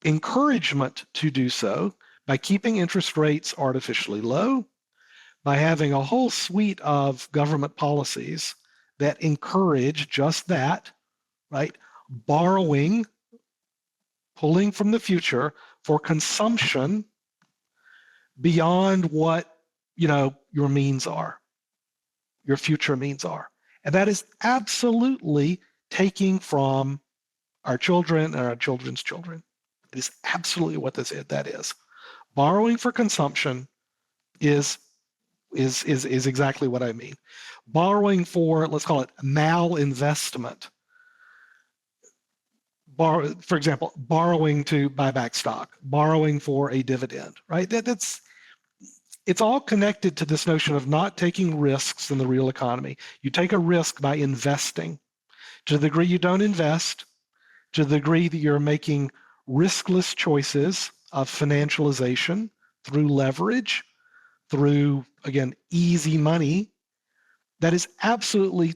encouragement to do so by keeping interest rates artificially low, by having a whole suite of government policies that encourage just that, right? Borrowing, pulling from the future for consumption beyond what, your means are, your future means are. And that is absolutely taking from our children and our children's children. It is absolutely what that is. Borrowing for consumption is exactly what I mean. Borrowing for, let's call it malinvestment. For example, borrowing to buy back stock, borrowing for a dividend, right? It's all connected to this notion of not taking risks in the real economy. You take a risk by investing. To the degree you don't invest, to the degree that you're making riskless choices of financialization through leverage, through, again, easy money, that is absolutely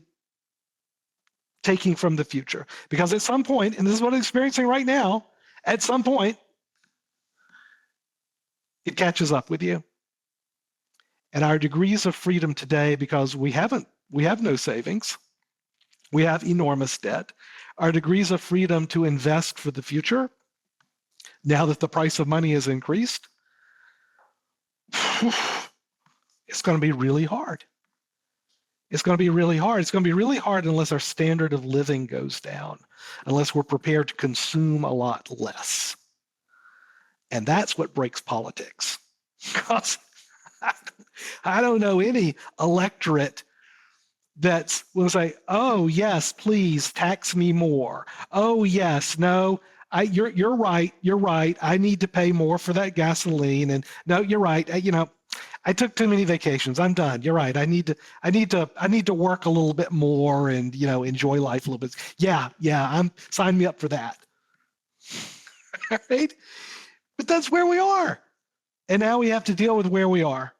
taking from the future. Because at some point, and this is what I'm experiencing right now, at some point, it catches up with you. And our degrees of freedom today, because we have no savings, we have enormous debt, our degrees of freedom to invest for the future, now that the price of money has increased, it's going to be really hard. It's going to be really hard. It's going to be really hard unless our standard of living goes down, unless we're prepared to consume a lot less. And that's what breaks politics. Because I don't know any electorate that will say, oh, yes, please tax me more. Oh, yes, no, you're right. I need to pay more for that gasoline. And no, you're right. I took too many vacations. I'm done. You're right. I need to work a little bit more and, enjoy life a little bit. Yeah. Sign me up for that. Right? But that's where we are. And now we have to deal with where we are.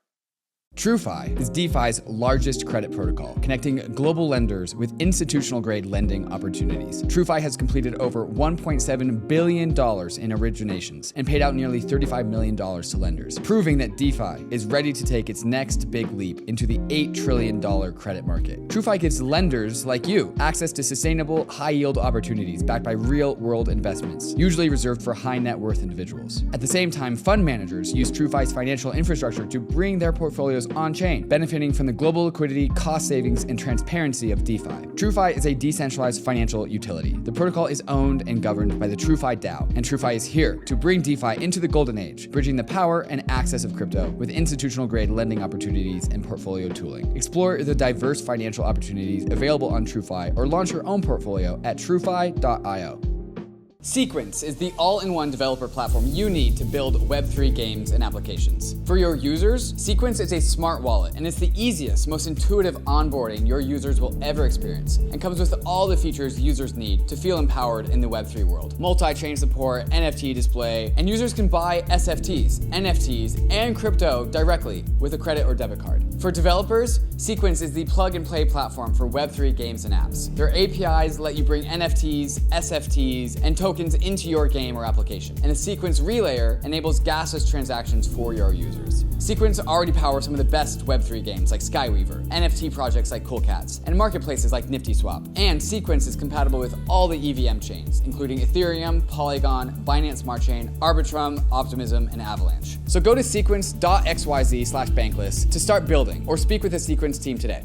TRUEFI is DeFi's largest credit protocol, connecting global lenders with institutional-grade lending opportunities. TRUEFI has completed over $1.7 billion in originations and paid out nearly $35 million to lenders, proving that DeFi is ready to take its next big leap into the $8 trillion credit market. TRUEFI gives lenders like you access to sustainable, high-yield opportunities backed by real-world investments, usually reserved for high-net-worth individuals. At the same time, fund managers use TRUEFI's financial infrastructure to bring their portfolios on-chain, benefiting from the global liquidity, cost savings, and transparency of DeFi. TRUEFI is a decentralized financial utility. The protocol is owned and governed by the TRUEFI DAO, and TRUEFI is here to bring DeFi into the golden age, bridging the power and access of crypto with institutional-grade lending opportunities and portfolio tooling. Explore the diverse financial opportunities available on TRUEFI or launch your own portfolio at TRUEFI.io. Sequence is the all-in-one developer platform you need to build Web3 games and applications. For your users, Sequence is a smart wallet, and it's the easiest, most intuitive onboarding your users will ever experience, and comes with all the features users need to feel empowered in the Web3 world. Multi-chain support, NFT display, and users can buy SFTs, NFTs, and crypto directly with a credit or debit card. For developers, Sequence is the plug-and-play platform for Web3 games and apps. Their APIs let you bring NFTs, SFTs, and tokens into your game or application. And the Sequence relayer enables gasless transactions for your users. Sequence already powers some of the best Web3 games like Skyweaver, NFT projects like Cool Cats, and marketplaces like NiftySwap. And Sequence is compatible with all the EVM chains, including Ethereum, Polygon, Binance Smart Chain, Arbitrum, Optimism, and Avalanche. So go to sequence.xyz/Bankless to start building, or speak with the Sequence team today.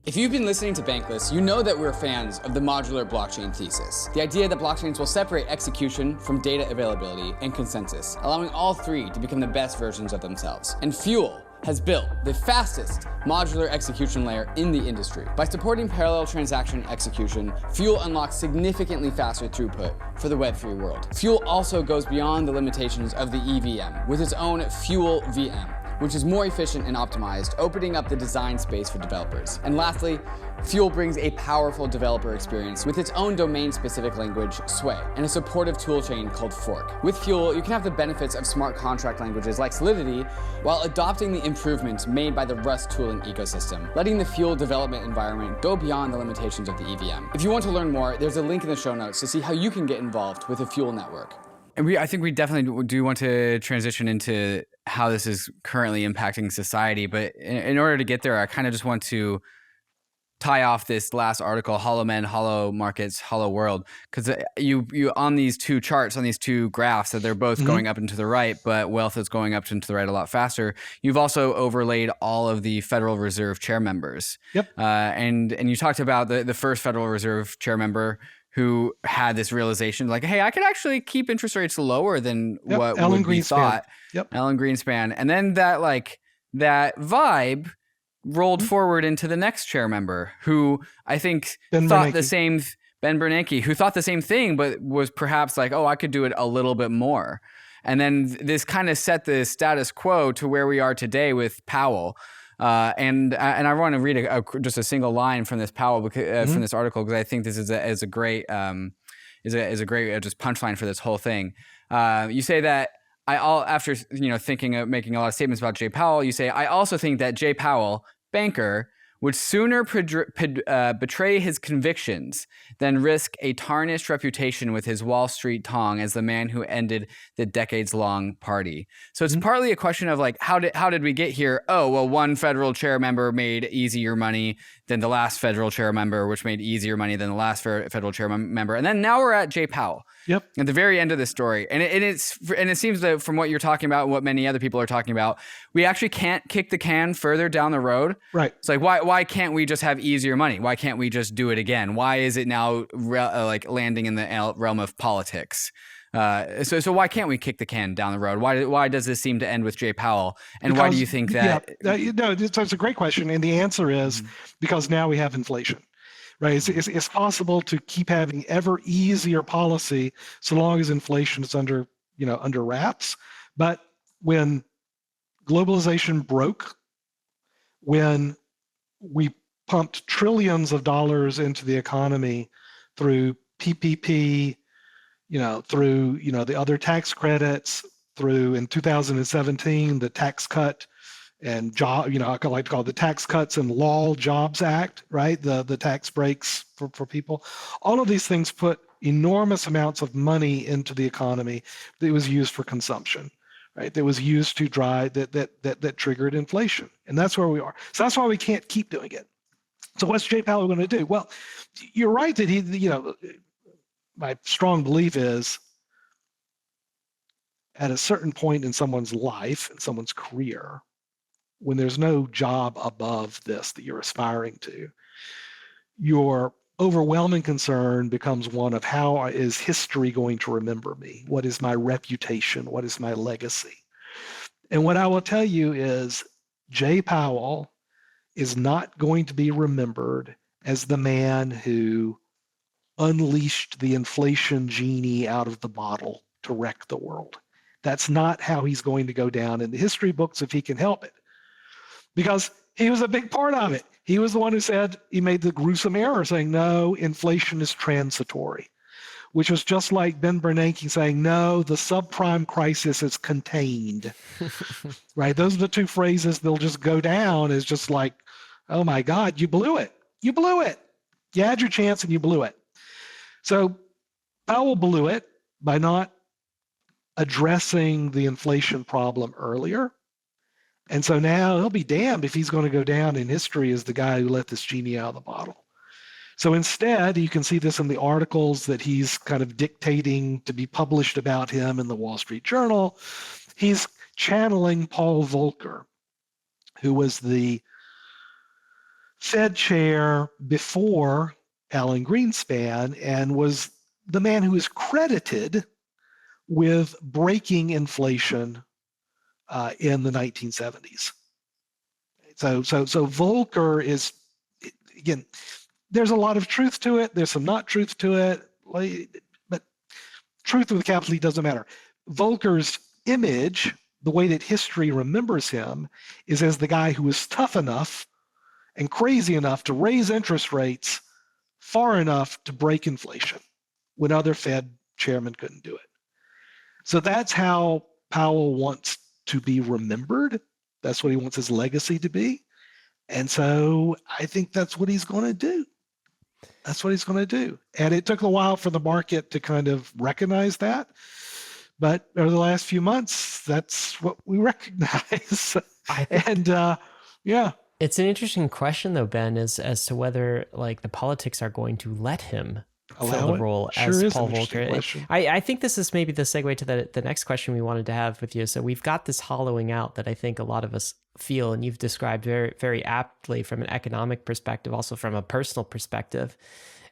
If you've been listening to Bankless, you know that we're fans of the modular blockchain thesis. The idea that blockchains will separate execution from data availability and consensus, allowing all three to become the best versions of themselves, and fuel has built the fastest modular execution layer in the industry. By supporting parallel transaction execution, Fuel unlocks significantly faster throughput for the Web3 world. Fuel also goes beyond the limitations of the EVM with its own Fuel VM, which is more efficient and optimized, opening up the design space for developers. And lastly, Fuel brings a powerful developer experience with its own domain-specific language, Sway, and a supportive toolchain called Fork. With Fuel, you can have the benefits of smart contract languages like Solidity while adopting the improvements made by the Rust tooling ecosystem, letting the Fuel development environment go beyond the limitations of the EVM. If you want to learn more, there's a link in the show notes to see how you can get involved with the Fuel network. And I think we definitely do want to transition into how this is currently impacting society. But in order to get there, I kind of just want to tie off this last article, Hollow Men, Hollow Markets, Hollow World, because you on these two charts, on these two graphs, that they're both going up and to the right, but wealth is going up and to the right a lot faster. You've also overlaid all of the Federal Reserve chair members. Yep. And you talked about the first Federal Reserve chair member who had this realization like, hey, I could actually keep interest rates lower than what would be thought. Alan Greenspan. And then that vibe rolled forward into the next chair member who I think thought the same, Ben Bernanke, who thought the same thing, but was perhaps like, oh, I could do it a little bit more. And then this kind of set the status quo to where we are today with Powell. And I want to read just a single line from this Powell from this article, because I think this is a great just punchline for this whole thing. You say that after thinking of making a lot of statements about Jay Powell, you say, I also think that Jay Powell, banker, would sooner betray his convictions than risk a tarnished reputation with his Wall Street tongue as the man who ended the decades-long party. So it's partly a question of like, how did we get here? Oh, well, one federal chair member made easier money than the last federal chair member, which made easier money than the last federal chair member. And then now we're at Jay Powell. Yep. At the very end of the story. And it seems that from what you're talking about and what many other people are talking about, we actually can't kick the can further down the road. Right. It's like, why can't we just have easier money? Why can't we just do it again? Why is it now landing in the realm of politics? So why can't we kick the can down the road? Why does this seem to end with Jay Powell? And why do you think that? It's a great question. And the answer is because now we have inflation. Right, it's possible to keep having ever easier policy so long as inflation is under wraps. But when globalization broke, when we pumped trillions of dollars into the economy through PPP, through the other tax credits, through in 2017 the tax cut and job, I like to call it the Tax Cuts and Law Jobs Act, right? The tax breaks for people. All of these things put enormous amounts of money into the economy that was used for consumption, right? That was used to drive that triggered inflation, and that's where we are. So that's why we can't keep doing it. So what's Jay Powell going to do? Well, you're right that my strong belief is at a certain point in someone's life, in someone's career, when there's no job above this that you're aspiring to, your overwhelming concern becomes one of how is history going to remember me? What is my reputation? What is my legacy? And what I will tell you is Jay Powell is not going to be remembered as the man who unleashed the inflation genie out of the bottle to wreck the world. That's not how he's going to go down in the history books if he can help it. Because he was a big part of it. He was the one who said, he made the gruesome error saying, no, inflation is transitory, which was just like Ben Bernanke saying, no, the subprime crisis is contained, right? Those are the two phrases they'll just go down as just like, oh my God, you blew it. You blew it. You had your chance and you blew it. So Powell blew it by not addressing the inflation problem earlier. And so now he'll be damned if he's going to go down in history as the guy who let this genie out of the bottle. So instead, you can see this in the articles that he's kind of dictating to be published about him in the Wall Street Journal. He's channeling Paul Volcker, who was the Fed chair before Alan Greenspan and was the man who is credited with breaking inflation in the 1970s. So Volcker is, again, there's a lot of truth to it. There's some not truth to it, but truth with a capital E doesn't matter. Volcker's image, the way that history remembers him, is as the guy who was tough enough and crazy enough to raise interest rates far enough to break inflation when other Fed chairmen couldn't do it. So that's how Powell wants to be remembered. That's what he wants his legacy to be. And so I think that's what he's going to do. That's what he's going to do. And it took a while for the market to kind of recognize that. But over the last few months, that's what we recognize. Yeah. It's an interesting question, though, Ben, as to whether like the politics are going to let him fill the role as Paul Volcker. I think this is maybe the segue to the next question we wanted to have with you. So we've got this hollowing out that I think a lot of us feel, and you've described very, very aptly from an economic perspective, also from a personal perspective.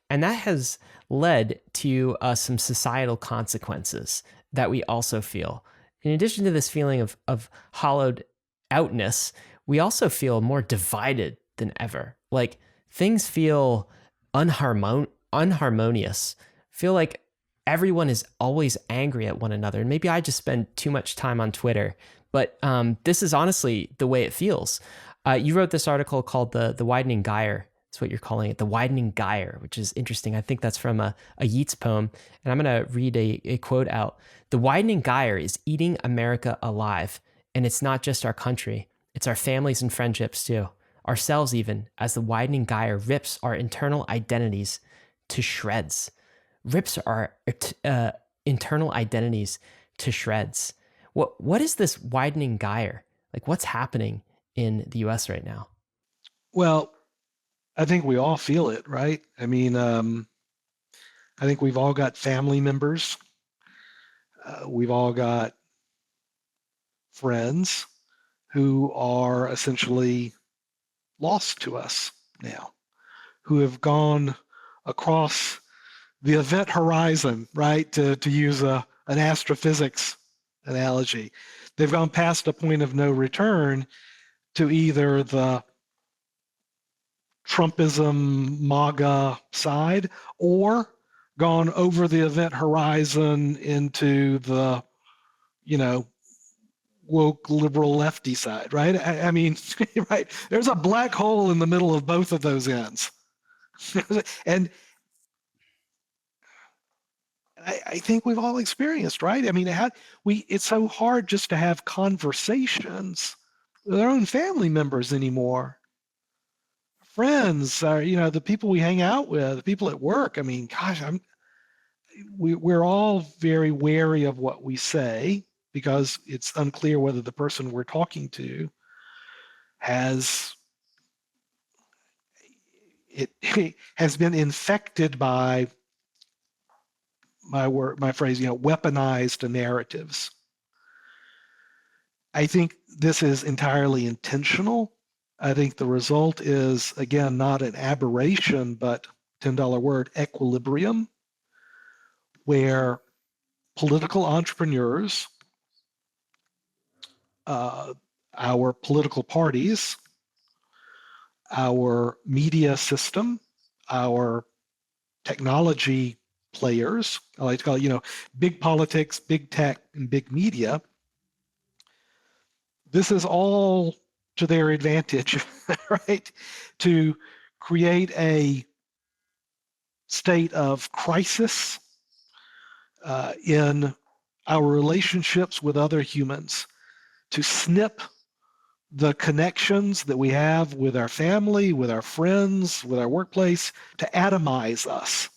And that has led to some societal consequences that we also feel. In addition to this feeling of hollowed outness, we also feel more divided than ever. Like things feel unharmonious, feel like everyone is always angry at one another. And maybe I just spend too much time on Twitter, but this is honestly the way it feels. You wrote this article called the Widening Gyre. That's what you're calling it, the Widening Gyre, which is interesting. I think that's from a Yeats poem. And I'm going to read a quote out. The widening gyre is eating America alive. And it's not just our country. It's our families and friendships too. Ourselves even, as the widening gyre rips our internal identities to shreds. Rips our internal identities to shreds. What is this widening gyre? Like what's happening in the US right now? Well, I think we all feel it, right? I mean, I think we've all got family members. We've all got friends who are essentially lost to us now, who have gone across the event horizon, right? To use an astrophysics analogy. They've gone past a point of no return to either the Trumpism MAGA side or gone over the event horizon into the, woke liberal lefty side, right? I mean, right? There's a black hole in the middle of both of those ends. And I think we've all experienced, right? I mean, it's so hard just to have conversations with our own family members anymore. Friends are, the people we hang out with, the people at work. I mean, gosh, we're all very wary of what we say because it's unclear whether the person we're talking to has been infected by my phrase, weaponized narratives. I think this is entirely intentional. I think the result is, again, not an aberration, but $10 word, equilibrium, where political entrepreneurs, our political parties, our media system, our technology players, I like to call it, big politics, big tech, and big media, this is all to their advantage, right? To create a state of crisis in our relationships with other humans, to snip the connections that we have with our family, with our friends, with our workplace, to atomize us.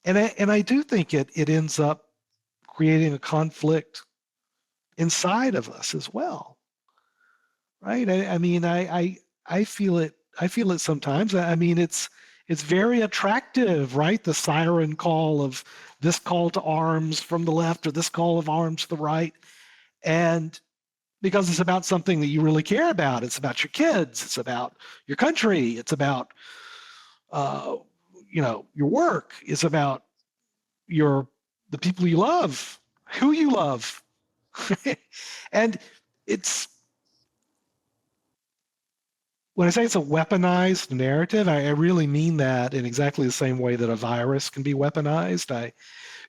And I do think it ends up creating a conflict inside of us as well, right? I mean, I feel it. I feel it sometimes. I mean, it's very attractive, right? The siren call of this call to arms from the left or this call of arms to the right, and because it's about something that you really care about. It's about your kids. It's about your country. It's about your work. It's about the people you love, who you love. And it's when I say it's a weaponized narrative, I really mean that in exactly the same way that a virus can be weaponized.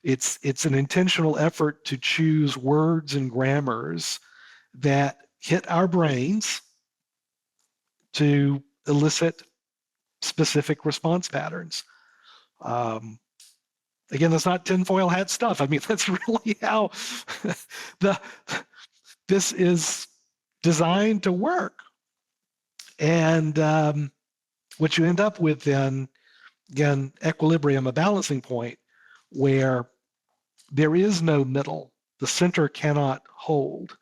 It's an intentional effort to choose words and grammars that hit our brains to elicit specific response patterns. Again, that's not tinfoil hat stuff. I mean, that's really how this is designed to work. And what you end up with then, again, equilibrium, a balancing point where there is no middle. The center cannot hold,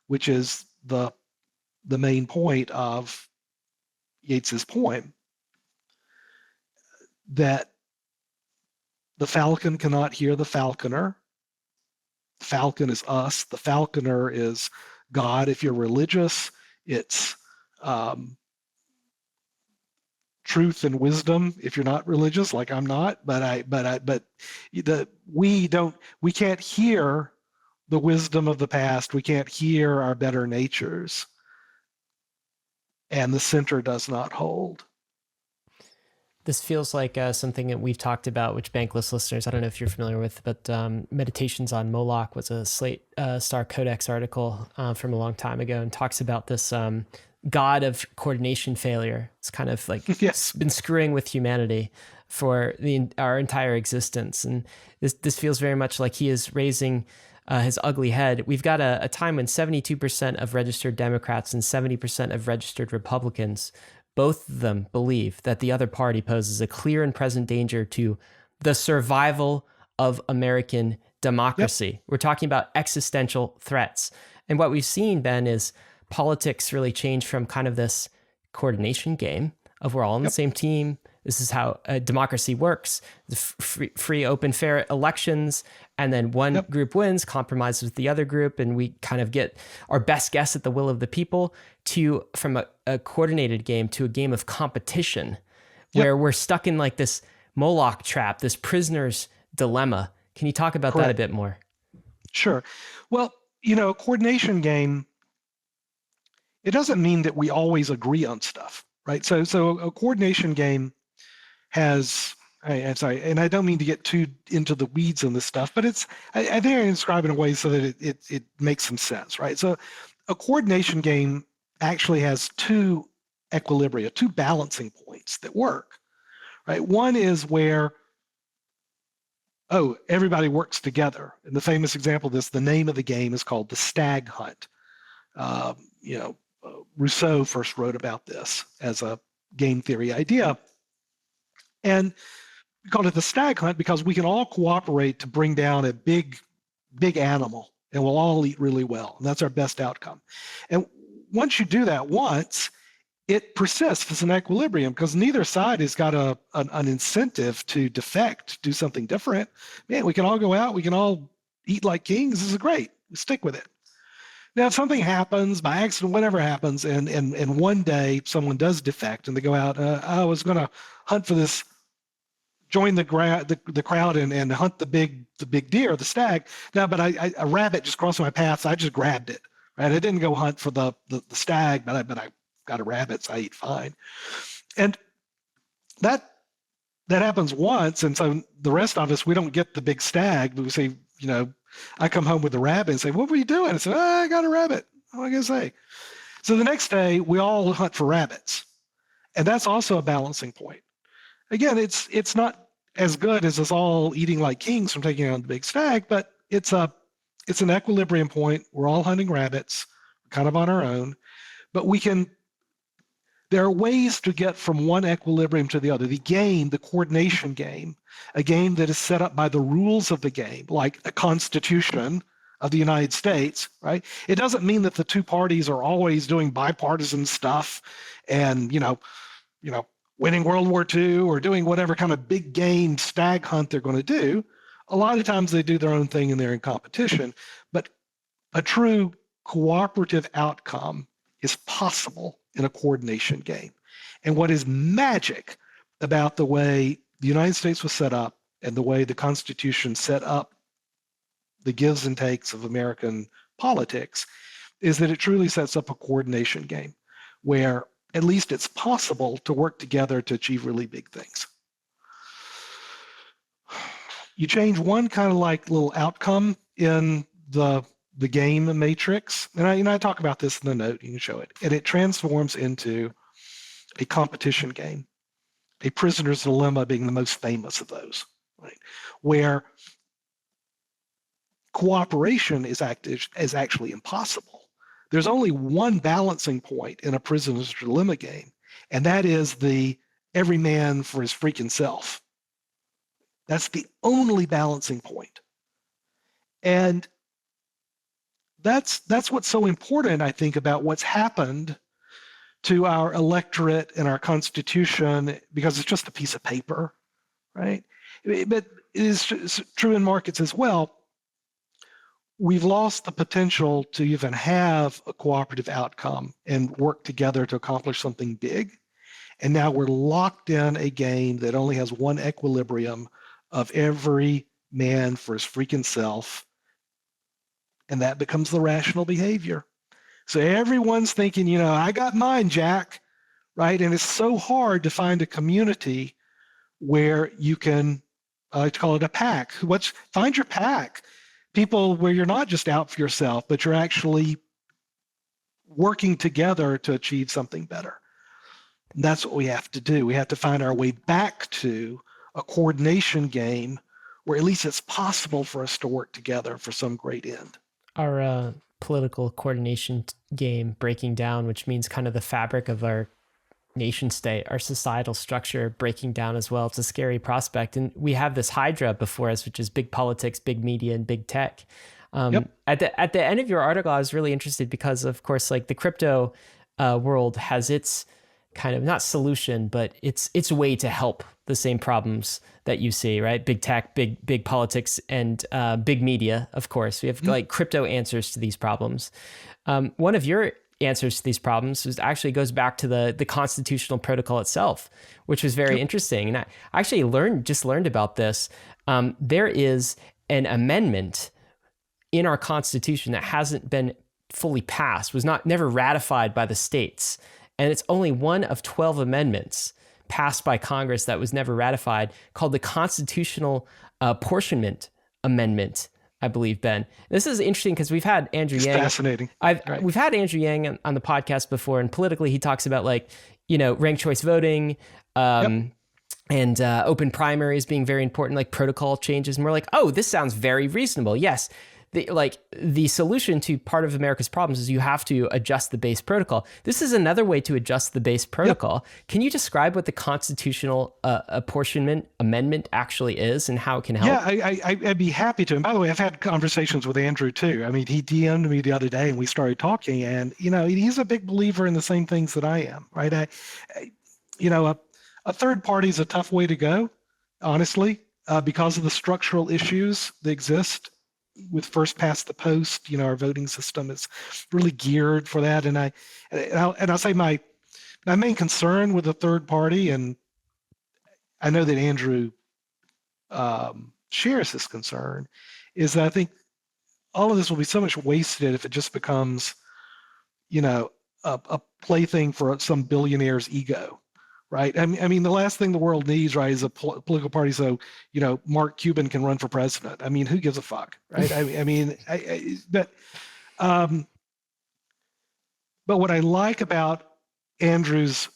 which is the main point of Yeats's poem, that the falcon cannot hear the falconer. The falcon is us. The falconer is God. If you're religious, it's truth and wisdom. If you're not religious, like I'm not, we can't hear the wisdom of the past. We can't hear our better natures, and the center does not hold. This feels like something that we've talked about, which Bankless listeners, I don't know if you're familiar with, but Meditations on Moloch was a Slate Star Codex article from a long time ago, and talks about this god of coordination failure. It's kind of like Yes. been screwing with humanity for our entire existence. And this feels very much like he is raising his ugly head. We've got a time when 72% of registered Democrats and 70% of registered Republicans, both of them believe that the other party poses a clear and present danger to the survival of American democracy. Yep. We're talking about existential threats. And what we've seen, Ben, is politics really change from kind of this coordination game of we're all on the same team. This is how democracy works. The free, open, fair elections. And then one group wins, compromises with the other group, and we kind of get our best guess at the will of the people, to from a coordinated game to a game of competition where we're stuck in like this Moloch trap, this prisoner's dilemma. Can you talk about that a bit more? Sure. Well, a coordination game, it doesn't mean that we always agree on stuff, right? So a coordination game has, I'm sorry, and I don't mean to get too into the weeds on this stuff, but I think I can describe it in a way so that it makes some sense, right? So a coordination game actually has two equilibria, two balancing points that work, right? One is where, everybody works together. And the famous example of this, the name of the game is called the stag hunt. Rousseau first wrote about this as a game theory idea. And we called it the stag hunt because we can all cooperate to bring down a big animal, and we'll all eat really well. And that's our best outcome. And once you do that once, it persists as an equilibrium because neither side has got an incentive to defect, do something different. Man, we can all go out, we can all eat like kings. This is great. We stick with it. Now, if something happens by accident, whatever happens, and one day someone does defect and they go out, I was going to hunt for this, join the crowd and hunt the big deer, the stag. Now, but a rabbit just crossed my path, so I just grabbed it. Right? I didn't go hunt for the stag, but I got a rabbit, so I eat fine. And that happens once, and so the rest of us, we don't get the big stag, but we say, I come home with the rabbit and say, what were you doing? I said, I got a rabbit. What am I going to say? So the next day, we all hunt for rabbits. And that's also a balancing point. Again, it's not as good as us all eating like kings from taking on the big stag, but it's an equilibrium point. We're all hunting rabbits, kind of on our own, but there are ways to get from one equilibrium to the other. The game, the coordination game, a game that is set up by the rules of the game, like a Constitution of the United States, right? It doesn't mean that the two parties are always doing bipartisan stuff and, winning World War II or doing whatever kind of big game stag hunt they're going to do. A lot of times they do their own thing and they're in competition, but a true cooperative outcome is possible in a coordination game. And what is magic about the way the United States was set up and the way the Constitution set up the gives and takes of American politics is that it truly sets up a coordination game where at least it's possible to work together to achieve really big things. You change one kind of like little outcome in the game matrix, and I talk about this in the note, you can show it, and it transforms into a competition game, a prisoner's dilemma being the most famous of those, right? Where cooperation is actually impossible. There's only one balancing point in a prisoner's dilemma game, and that is the every man for his freaking self. That's the only balancing point. And that's what's so important, I think, about what's happened to our electorate and our Constitution, because it's just a piece of paper, right? But it is true in markets as well. We've lost the potential to even have a cooperative outcome and work together to accomplish something big. And now we're locked in a game that only has one equilibrium of every man for his freaking self. And that becomes the rational behavior. So everyone's thinking, I got mine, Jack, right? And it's so hard to find a community where you can, I like to call it a pack. Find your pack. People where you're not just out for yourself, but you're actually working together to achieve something better. And that's what we have to do. We have to find our way back to a coordination game where at least it's possible for us to work together for some great end. Our political coordination game breaking down, which means kind of the fabric of our nation state, our societal structure breaking down as well. It's a scary prospect. And we have this hydra before us, which is big politics, big media, and big tech. Yep. At the end of your article, I was really interested because, of course, like the crypto world has its kind of not solution, but it's way to help the same problems that you see, right? Big tech, big politics, and big media, of course. We have like crypto answers to these problems. One of your answers to these problems actually goes back to the constitutional protocol itself, which was very interesting. And I actually just learned about this. There is an amendment in our Constitution that hasn't been fully passed, was never ratified by the states. And it's only one of 12 amendments passed by Congress that was never ratified, called the Constitutional Apportionment Amendment, I believe, Ben. This is interesting because we've had Andrew Yang. Fascinating. We've had Andrew Yang on the podcast before, and politically he talks about ranked choice voting, and open primaries being very important, like protocol changes. And we're like, oh, this sounds very reasonable. Yes. The solution to part of America's problems is you have to adjust the base protocol. This is another way to adjust the base protocol. Yep. Can you describe what the Constitutional Apportionment Amendment actually is and how it can help? Yeah, I'd be happy to. And by the way, I've had conversations with Andrew too. I mean, he DM'd me the other day and we started talking, and he's a big believer in the same things that I am, right? A third party is a tough way to go, honestly, because of the structural issues that exist with first past the post. Our voting system is really geared for that. And I'll say my main concern with a third party, and I know that Andrew shares this concern, is that I think all of this will be so much wasted if it just becomes, a plaything for some billionaire's ego. Right. I mean, the last thing the world needs, right, is a political party so, Mark Cuban can run for president. I mean, who gives a fuck, right? But what I like about Andrew's,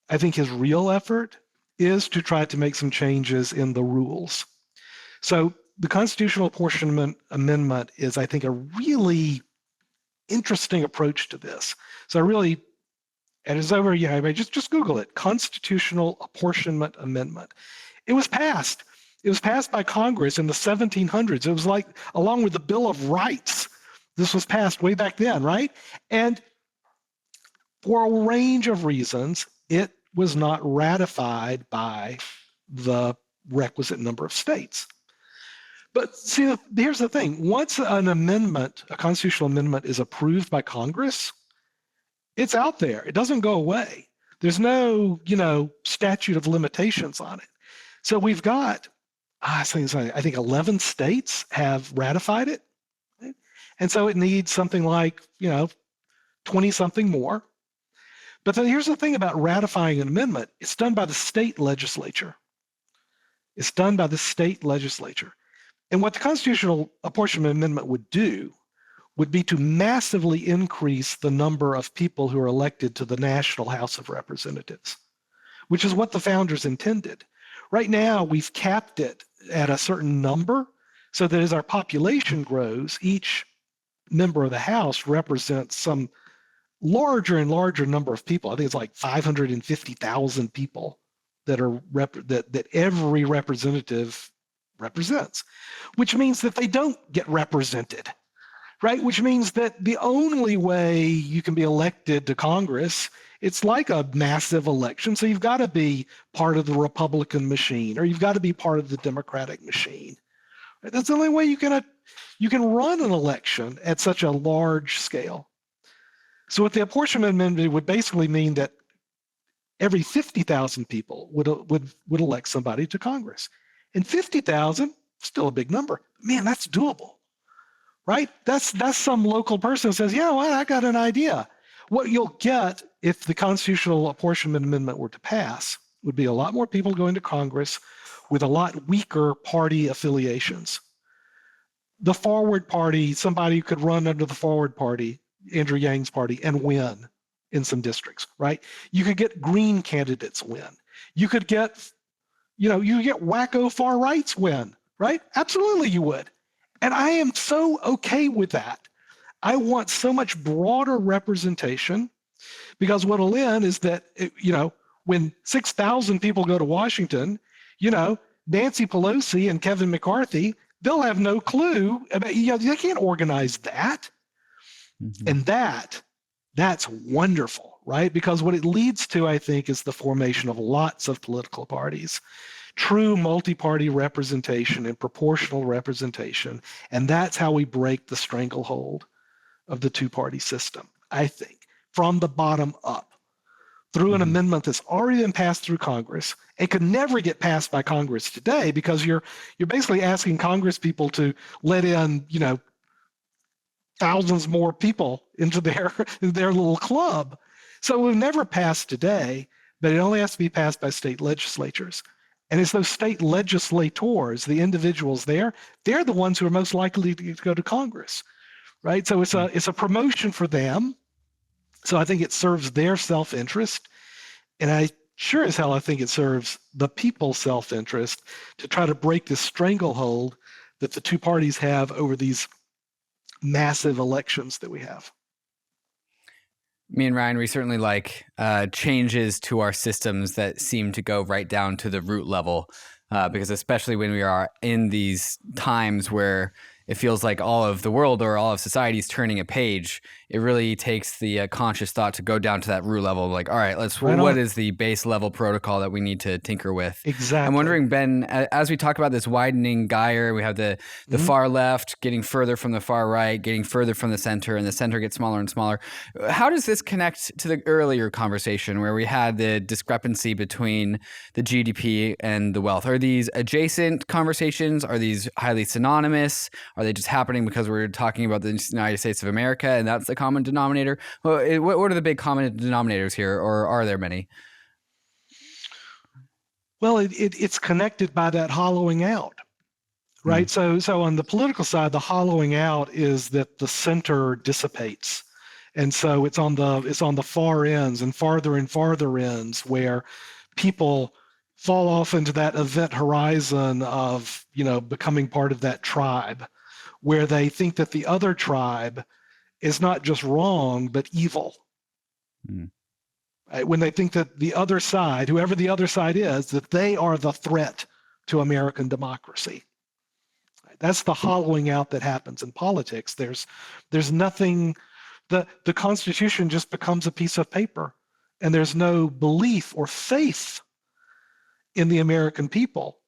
I think his real effort is to try to make some changes in the rules. So the Constitutional Apportionment Amendment is, I think, a really interesting approach to this. So and it's over, just Google it, Constitutional Apportionment Amendment. It was passed. It was passed by Congress in the 1700s. It was like, along with the Bill of Rights, this was passed way back then, right? And for a range of reasons, it was not ratified by the requisite number of states. But see, here's the thing. Once an amendment, a constitutional amendment, is approved by Congress, it's out there. It doesn't go away. There's no, statute of limitations on it. So we've got, I think 11 states have ratified it. Right? And so it needs something like, 20 something more. But then here's the thing about ratifying an amendment. It's done by the state legislature. It's done by the state legislature. And what the Constitutional Apportionment Amendment would do would be to massively increase the number of people who are elected to the National House of Representatives, which is what the founders intended. Right now, we've capped it at a certain number so that as our population grows, each member of the House represents some larger and larger number of people. I think it's like 550,000 people that are that every representative represents, which means that they don't get represented, right? Which means that the only way you can be elected to Congress, it's like a massive election. So you've got to be part of the Republican machine, or you've got to be part of the Democratic machine. Right? That's the only way you can run an election at such a large scale. So what the Apportionment Amendment would basically mean that every 50,000 people would elect somebody to Congress. And 50,000, still a big number. Man, that's doable, right? That's some local person who says, yeah, well, I got an idea. What you'll get if the Constitutional Apportionment Amendment were to pass would be a lot more people going to Congress with a lot weaker party affiliations. The Forward Party, somebody could run under the Forward Party, Andrew Yang's party, and win in some districts, right? You could get Green candidates win. You could get, you get wacko far rights win, right? Absolutely you would. And I am so okay with that. I want so much broader representation, because what'll end is that, when 6,000 people go to Washington, Nancy Pelosi and Kevin McCarthy, they'll have no clue about, they can't organize that. Mm-hmm. And that's wonderful, right? Because what it leads to, I think, is the formation of lots of political parties, true multi-party representation and proportional representation. And that's how we break the stranglehold of the two-party system, I think, from the bottom up, through an amendment that's already been passed through Congress. It could never get passed by Congress today, because you're basically asking Congress people to let in, thousands more people into their little club. So it will never pass today, but it only has to be passed by state legislatures. And it's those state legislators, the individuals there, they're the ones who are most likely to go to Congress, right? So it's a promotion for them. So I think it serves their self-interest. And I sure as hell, I think it serves the people's self-interest to try to break this stranglehold that the two parties have over these massive elections that we have. Me and Ryan, we certainly like changes to our systems that seem to go right down to the root level, because especially when we are in these times where it feels like all of the world or all of society is turning a page, it really takes the conscious thought to go down to that root level. Like, all right, what is the base level protocol that we need to tinker with? Exactly. I'm wondering, Ben, as we talk about this widening gyre, we have the far left getting further from the far right, getting further from the center, and the center gets smaller and smaller. How does this connect to the earlier conversation where we had the discrepancy between the GDP and the wealth? Are these adjacent conversations? Are these highly synonymous? Are they just happening because we're talking about the United States of America and that's the common denominator? Well, what are the big common denominators here, or are there many? Well, it's connected by that hollowing out, right? So on the political side, the hollowing out is that the center dissipates. And so it's on the far ends and farther ends where people fall off into that event horizon of, becoming part of that tribe, where they think that the other tribe is not just wrong, but evil. Right? When they think that the other side, whoever the other side is, that they are the threat to American democracy. Right? That's the hollowing out that happens in politics. There's nothing, the Constitution just becomes a piece of paper, and there's no belief or faith in the American people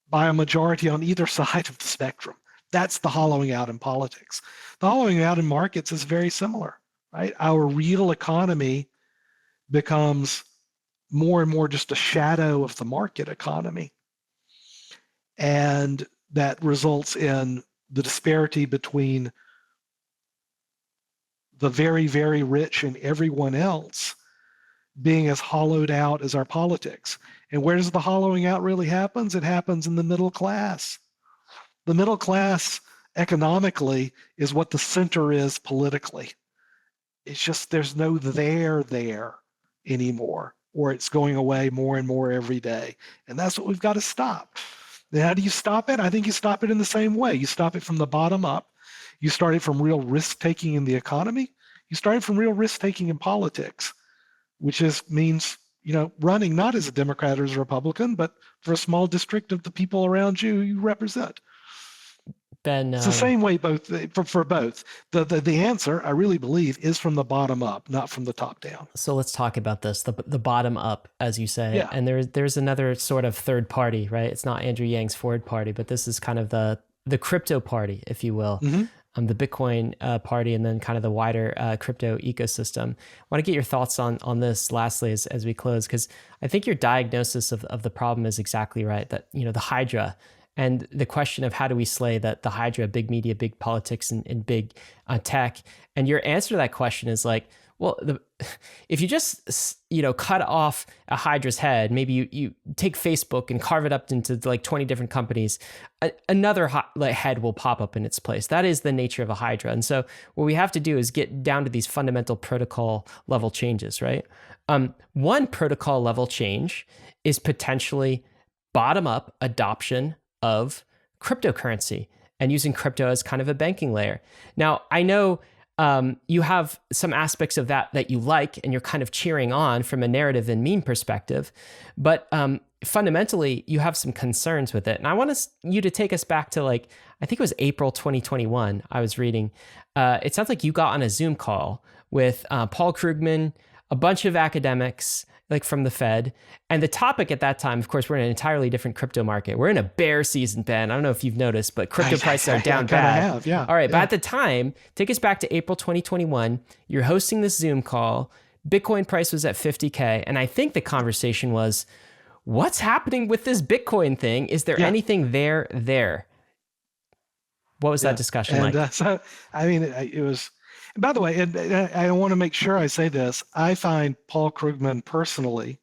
by a majority on either side of the spectrum. That's the hollowing out in politics. The hollowing out in markets is very similar, right? Our real economy becomes more and more just a shadow of the market economy. And that results in the disparity between the very, very rich and everyone else being as hollowed out as our politics. And where does the hollowing out really happens? It happens in the middle class. The middle class economically is what the center is politically. It's just there's no there anymore, or it's going away more and more every day. And that's what we've got to stop. Then how do you stop it? I think you stop it in the same way. You stop it from the bottom up. You start it from real risk-taking in the economy. You start it from real risk-taking in politics, which means running not as a Democrat or as a Republican, but for a small district of the people around you represent. Ben, it's the same way for both. The answer, I really believe, is from the bottom up, not from the top down. So let's talk about this, the bottom up, as you say. Yeah. And there's another sort of third party, right? It's not Andrew Yang's Ford party, but this is kind of the crypto party, if you will. Mm-hmm. The Bitcoin party, and then kind of the wider crypto ecosystem. I want to get your thoughts on this lastly as we close, because I think your diagnosis of the problem is exactly right, that the Hydra, and the question of how do we slay the Hydra, big media, big politics, and big tech. And your answer to that question is like, well, if you just cut off a Hydra's head, maybe you take Facebook and carve it up into like 20 different companies, another head will pop up in its place. That is the nature of a Hydra. And so what we have to do is get down to these fundamental protocol level changes, right? One protocol level change is potentially bottom up adoption of cryptocurrency and using crypto as kind of a banking layer. Now, I know you have some aspects of that you like, and you're kind of cheering on from a narrative and meme perspective, but fundamentally, you have some concerns with it. And I want you to take us back to I think it was April 2021, I was reading. It sounds like you got on a Zoom call with Paul Krugman, a bunch of academics, from the Fed. And the topic at that time, of course, we're in an entirely different crypto market. We're in a bear season, Ben. I don't know if you've noticed, but crypto prices are down bad. Yeah. All right. But at the time, take us back to April 2021. You're hosting this Zoom call. Bitcoin price was at 50K. And I think the conversation was, what's happening with this Bitcoin thing? Is there anything there? What was that discussion like? So, I mean, it was... By the way, and I want to make sure I say this, I find Paul Krugman personally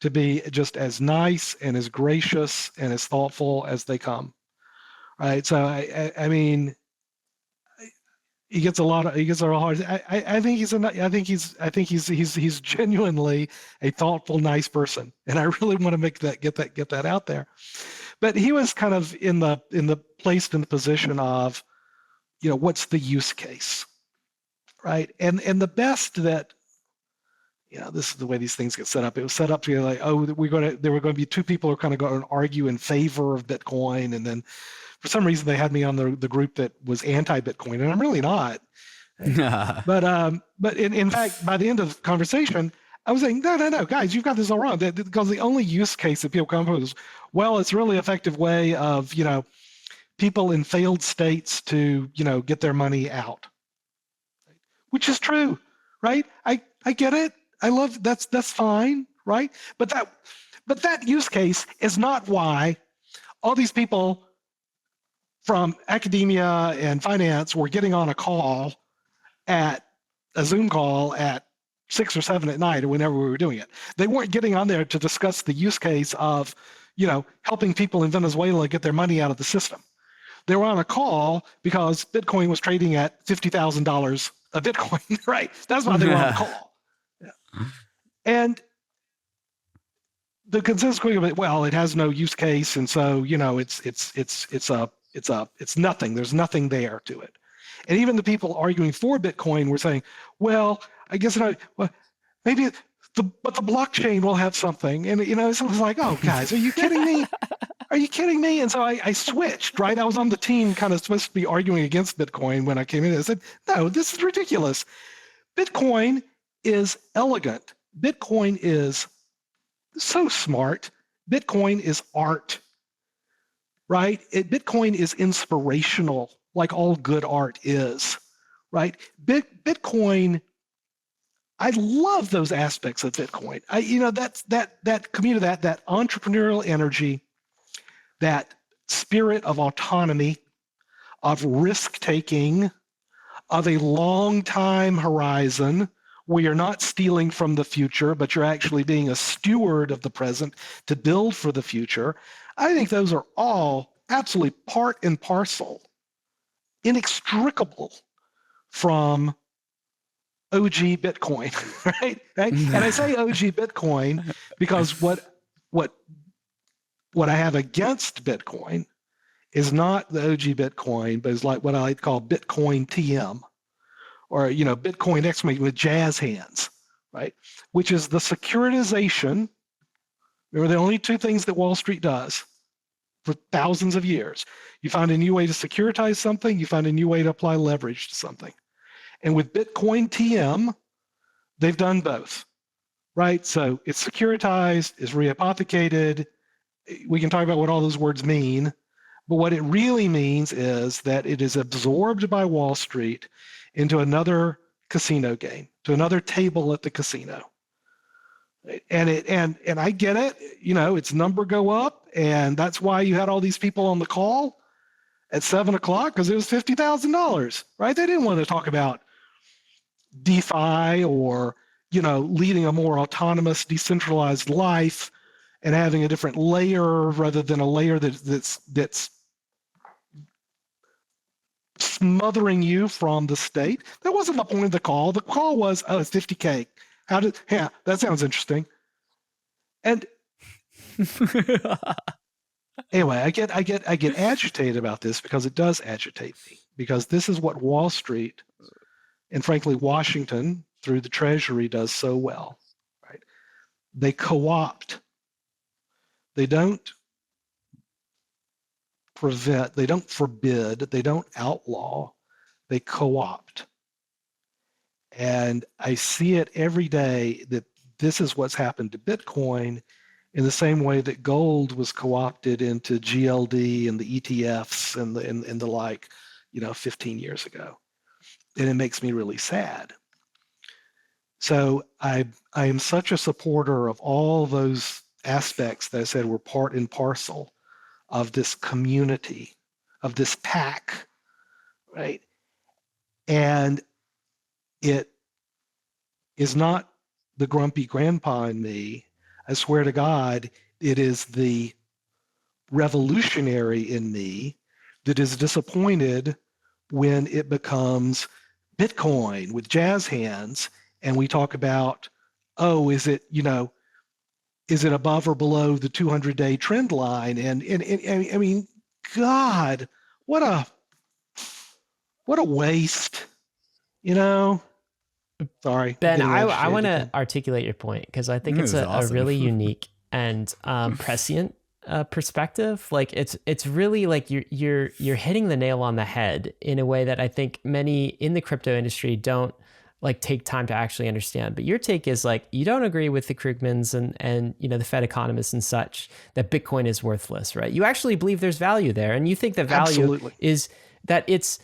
to be just as nice and as gracious and as thoughtful as they come. Right. So I mean, he gets a lot of hard. I think he's genuinely a thoughtful, nice person, and I really want to get that out there. But he was kind of placed in the position of, what's the use case? Right. And the best that, this is the way these things get set up. It was set up to be like, there were going to be two people who are kind of going to argue in favor of Bitcoin. And then for some reason they had me on the group that was anti-Bitcoin, and I'm really not. But in fact, by the end of the conversation, I was saying, no, guys, you've got this all wrong. Because the only use case that people come up with is, well, it's a really effective way of, people in failed states to, get their money out. Which is true, right? I get it. I love that's fine, right? But that use case is not why all these people from academia and finance were getting on a Zoom call at 6 or 7 at night or whenever we were doing it. They weren't getting on there to discuss the use case of, helping people in Venezuela get their money out of the system. They were on a call because Bitcoin was trading at $50,000 a Bitcoin, right? That's why they were on the call. Yeah. And the consensus of it, well, it has no use case, and so it's nothing. There's nothing there to it. And even the people arguing for Bitcoin were saying, well, I guess maybe the blockchain will have something. And so it was like, oh, guys, are you kidding me? Are you kidding me? And so I switched, right? I was on the team kind of supposed to be arguing against Bitcoin when I came in. I said, no, this is ridiculous. Bitcoin is elegant. Bitcoin is so smart. Bitcoin is art, right? Bitcoin is inspirational, like all good art is, right? Bitcoin, I love those aspects of Bitcoin. That's that community, that entrepreneurial energy, that spirit of autonomy, of risk-taking, of a long time horizon, where you're not stealing from the future, but you're actually being a steward of the present to build for the future. I think those are all absolutely part and parcel, inextricable from OG Bitcoin, right? And I say OG Bitcoin because what I have against Bitcoin is not the OG Bitcoin, but is like what I like to call Bitcoin TM, or Bitcoin exclamation with jazz hands, right? Which is the securitization. Remember, the only two things that Wall Street does for thousands of years. You find a new way to securitize something, you find a new way to apply leverage to something. And with Bitcoin TM, they've done both, right? So it's securitized, it's rehypothecated. We can talk about what all those words mean, but what it really means is that it is absorbed by Wall Street into another casino game, to another table at the casino. And I get it, its number go up, and that's why you had all these people on the call at 7 o'clock, because it was $50,000, right? They didn't want to talk about DeFi or, leading a more autonomous, decentralized life and having a different layer rather than a layer that's smothering you from the state. That wasn't the point of the call. The call was, oh, it's 50K. That sounds interesting. And anyway, I get agitated about this because it does agitate me, because this is what Wall Street and frankly Washington through the Treasury does so well, right? They co-opt. They don't prevent, they don't forbid, they don't outlaw, they co-opt. And I see it every day that this is what's happened to Bitcoin, in the same way that gold was co-opted into GLD and the ETFs and the like, 15 years ago. And it makes me really sad. So I am such a supporter of all those aspects that I said were part and parcel of this community, of this pack, right? And it is not the grumpy grandpa in me. I swear to God, it is the revolutionary in me that is disappointed when it becomes Bitcoin with jazz hands, and we talk about, oh, is it above or below the 200-day trend line? And I mean, God, what a waste, Sorry, Ben, I want to articulate your point, because I think it's a really unique and prescient perspective. Like it's really like you're hitting the nail on the head in a way that I think many in the crypto industry don't take time to actually understand. But your take is you don't agree with the Krugmans and the Fed economists and such that Bitcoin is worthless, right? You actually believe there's value there, and you think the value Absolutely. is that it's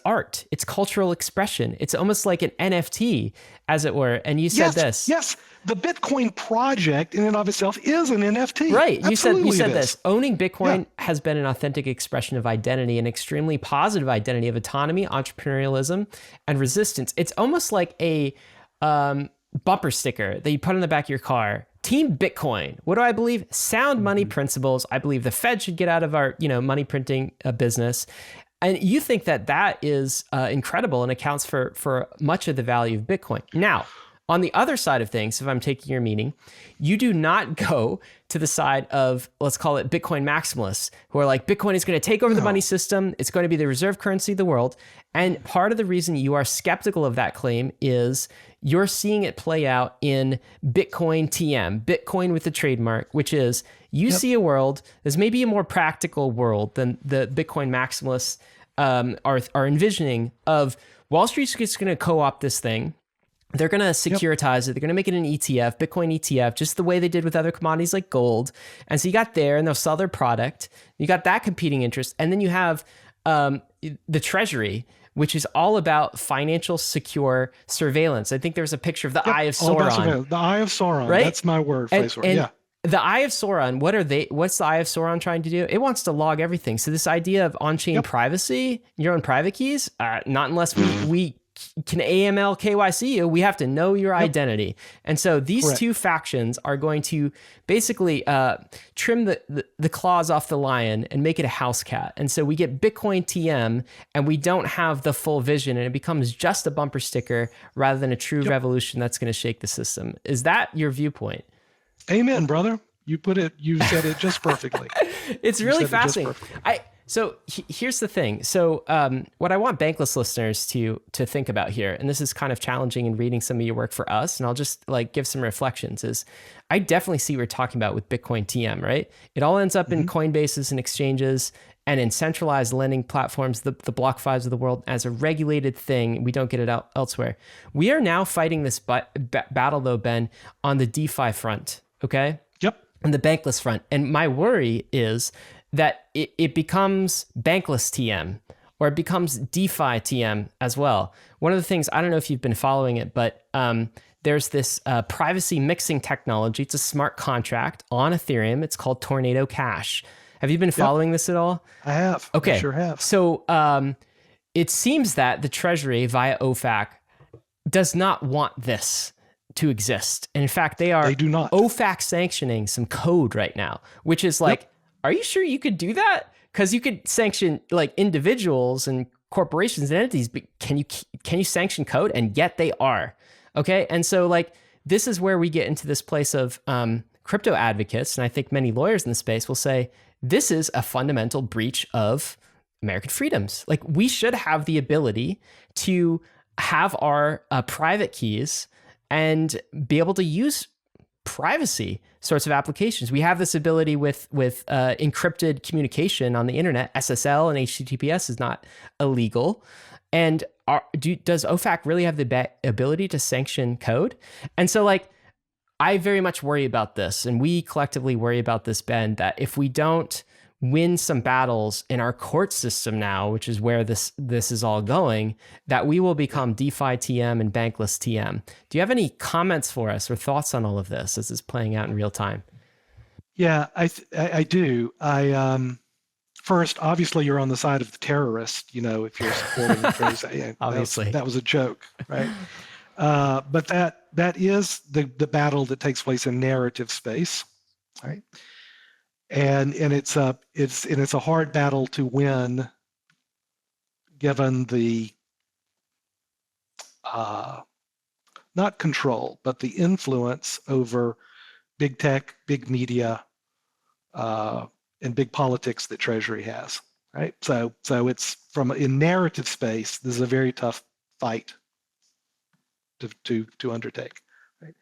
art, it's cultural expression. It's almost like an NFT, as it were. And you said this. Yes, the Bitcoin project in and of itself is an NFT. Right. Absolutely you said this. Owning Bitcoin has been an authentic expression of identity, an extremely positive identity of autonomy, entrepreneurialism, and resistance. It's almost like a bumper sticker that you put on the back of your car. Team Bitcoin. What do I believe? Sound money principles. I believe the Fed should get out of our, money printing business. And you think that is incredible and accounts for much of the value of Bitcoin. Now, on the other side of things, if I'm taking your meaning, you do not go to the side of, let's call it Bitcoin maximalists, who are like, Bitcoin is going to take over the money system. It's going to be the reserve currency of the world. And part of the reason you are skeptical of that claim is you're seeing it play out in Bitcoin TM, Bitcoin with the trademark, which is you see a world that's maybe a more practical world than the Bitcoin maximalists are envisioning, of Wall Street's just going to co-opt this thing. They're going to securitize it. They're going to make it an ETF, Bitcoin ETF, just the way they did with other commodities like gold. And so you got there, and they'll sell their product. You got that competing interest. And then you have the Treasury, which is all about financial secure surveillance. I think there's a picture of the Eye of Sauron. The Eye of Sauron, right? That's my word. And the Eye of Sauron, what's the Eye of Sauron trying to do? It wants to log everything. So this idea of on-chain privacy, your own private keys, not unless we can AML KYC you, we have to know your identity. And so these Correct. two factions are going to basically trim the claws off the lion and make it a house cat. And so we get Bitcoin TM and we don't have the full vision, and it becomes just a bumper sticker rather than a true revolution that's going to shake the system. Is that your viewpoint? Amen, brother. You said it just perfectly. It's really fascinating. So here's the thing. So what I want Bankless listeners to think about here, and this is kind of challenging in reading some of your work for us, and I'll just like give some reflections, is I definitely see what you're talking about with Bitcoin TM, right? It all ends up in Coinbases and exchanges and in centralized lending platforms, the BlockFis of the world, as a regulated thing. We don't get it out elsewhere. We are now fighting this battle, though, Ben, on the DeFi front, okay? Yep. On the Bankless front. And my worry is that it becomes Bankless TM, or it becomes DeFi TM as well. One of the things, I don't know if you've been following it, but there's this privacy mixing technology. It's a smart contract on Ethereum. It's called Tornado Cash. Have you been following this at all? I have. Okay. I sure have. So it seems that the Treasury via OFAC does not want this to exist. And in fact, they do not. OFAC sanctioning some code right now, which is like, are you sure you could do that? Because you could sanction like individuals and corporations and entities, but can you sanction code? And yet they are. Okay. And so like, this is where we get into this place of crypto advocates. And I think many lawyers in the space will say, this is a fundamental breach of American freedoms. Like, we should have the ability to have our private keys and be able to use privacy sorts of applications. We have this ability with encrypted communication on the internet. SSL and HTTPS is not illegal. And does OFAC really have the ability to sanction code? And so like, I very much worry about this, and we collectively worry about this, Ben, that if we don't win some battles in our court system now, which is where this is all going, that we will become DeFi TM and Bankless TM. Do you have any comments for us or thoughts on all of this as it's playing out in real time? Yeah, I do. First, obviously, you're on the side of the terrorist, if you're supporting the Obviously. That was a joke, right? But that is the battle that takes place in narrative space, right? And it's a hard battle to win, given the not control, but the influence over big tech, big media, and big politics that Treasury has, right? So it's in narrative space, this is a very tough fight to undertake, right?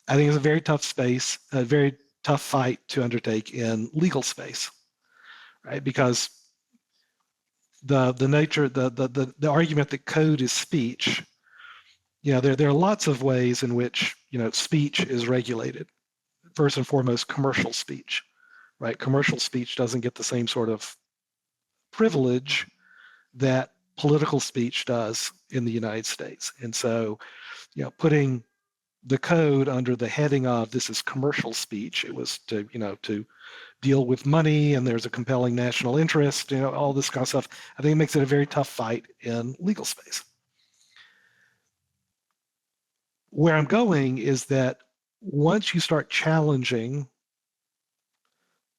I think it's a very tough space, a very tough fight to undertake in legal space, right? Because the nature, the argument that code is speech, there are lots of ways in which speech is regulated. First and foremost, commercial speech, right? Commercial speech doesn't get the same sort of privilege that political speech does in the United States. And so, putting the code under the heading of this is commercial speech, it was to deal with money, and there's a compelling national interest, all this kind of stuff. I think it makes it a very tough fight in legal space. Where I'm going is that once you start challenging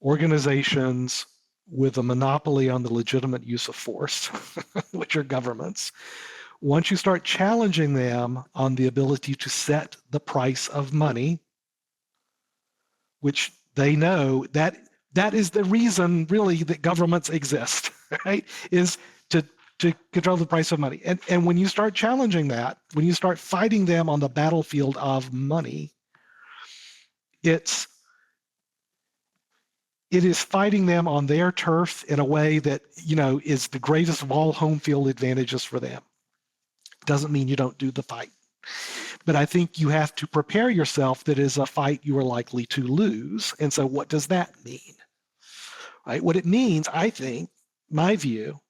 organizations with a monopoly on the legitimate use of force, which are governments, once you start challenging them on the ability to set the price of money, which they know that is the reason really that governments exist, right? Is to control the price of money. And when you start challenging that, when you start fighting them on the battlefield of money, it is fighting them on their turf in a way that, is the greatest of all home field advantages for them. Doesn't mean you don't do the fight. But I think you have to prepare yourself that is a fight you are likely to lose. And so what does that mean? Right? What it means, I think, my view,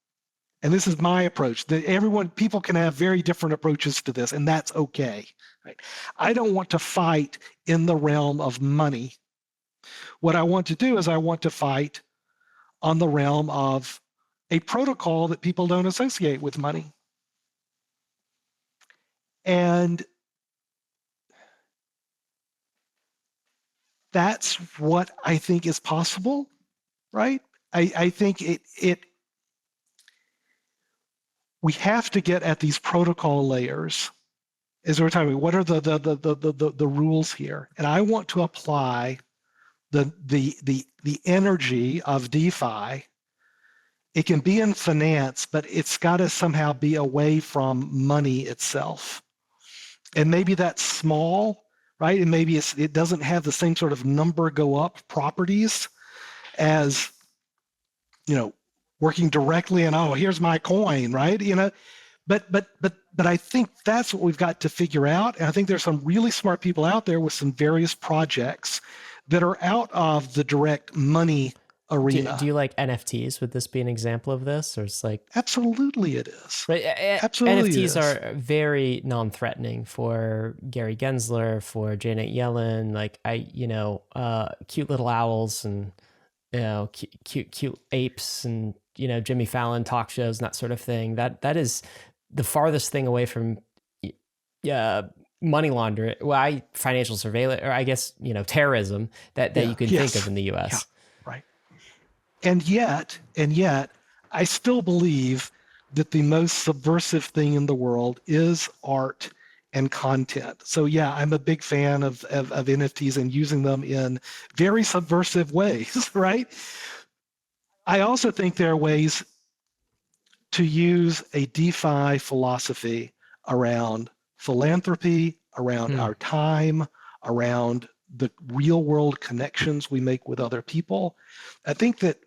and this is my approach, that people can have very different approaches to this, and that's okay. Right? I don't want to fight in the realm of money. What I want to do is I want to fight on the realm of a protocol that people don't associate with money. And that's what I think is possible, right? I think we have to get at these protocol layers as we're talking about what are the rules here. And I want to apply the energy of DeFi. It can be in finance, but it's got to somehow be away from money itself. And maybe that's small, right? And maybe it doesn't have the same sort of number go up properties as, working directly and, oh, here's my coin, right? But I think that's what we've got to figure out. And I think there's some really smart people out there with some various projects that are out of the direct money arena. Do you like NFTs? Would this be an example of this? Or it's like... Absolutely it is. Right. Absolutely NFTs are very non-threatening for Gary Gensler, for Janet Yellen, cute little owls and, cute apes and, Jimmy Fallon talk shows and that sort of thing. That is the farthest thing away from money laundering, financial surveillance, or I guess, terrorism that you can think of in the US. Yeah. Right. And yet, I still believe that the most subversive thing in the world is art and content. So yeah, I'm a big fan of NFTs and using them in very subversive ways, right? I also think there are ways to use a DeFi philosophy around philanthropy, around our time, around the real world connections we make with other people. I think that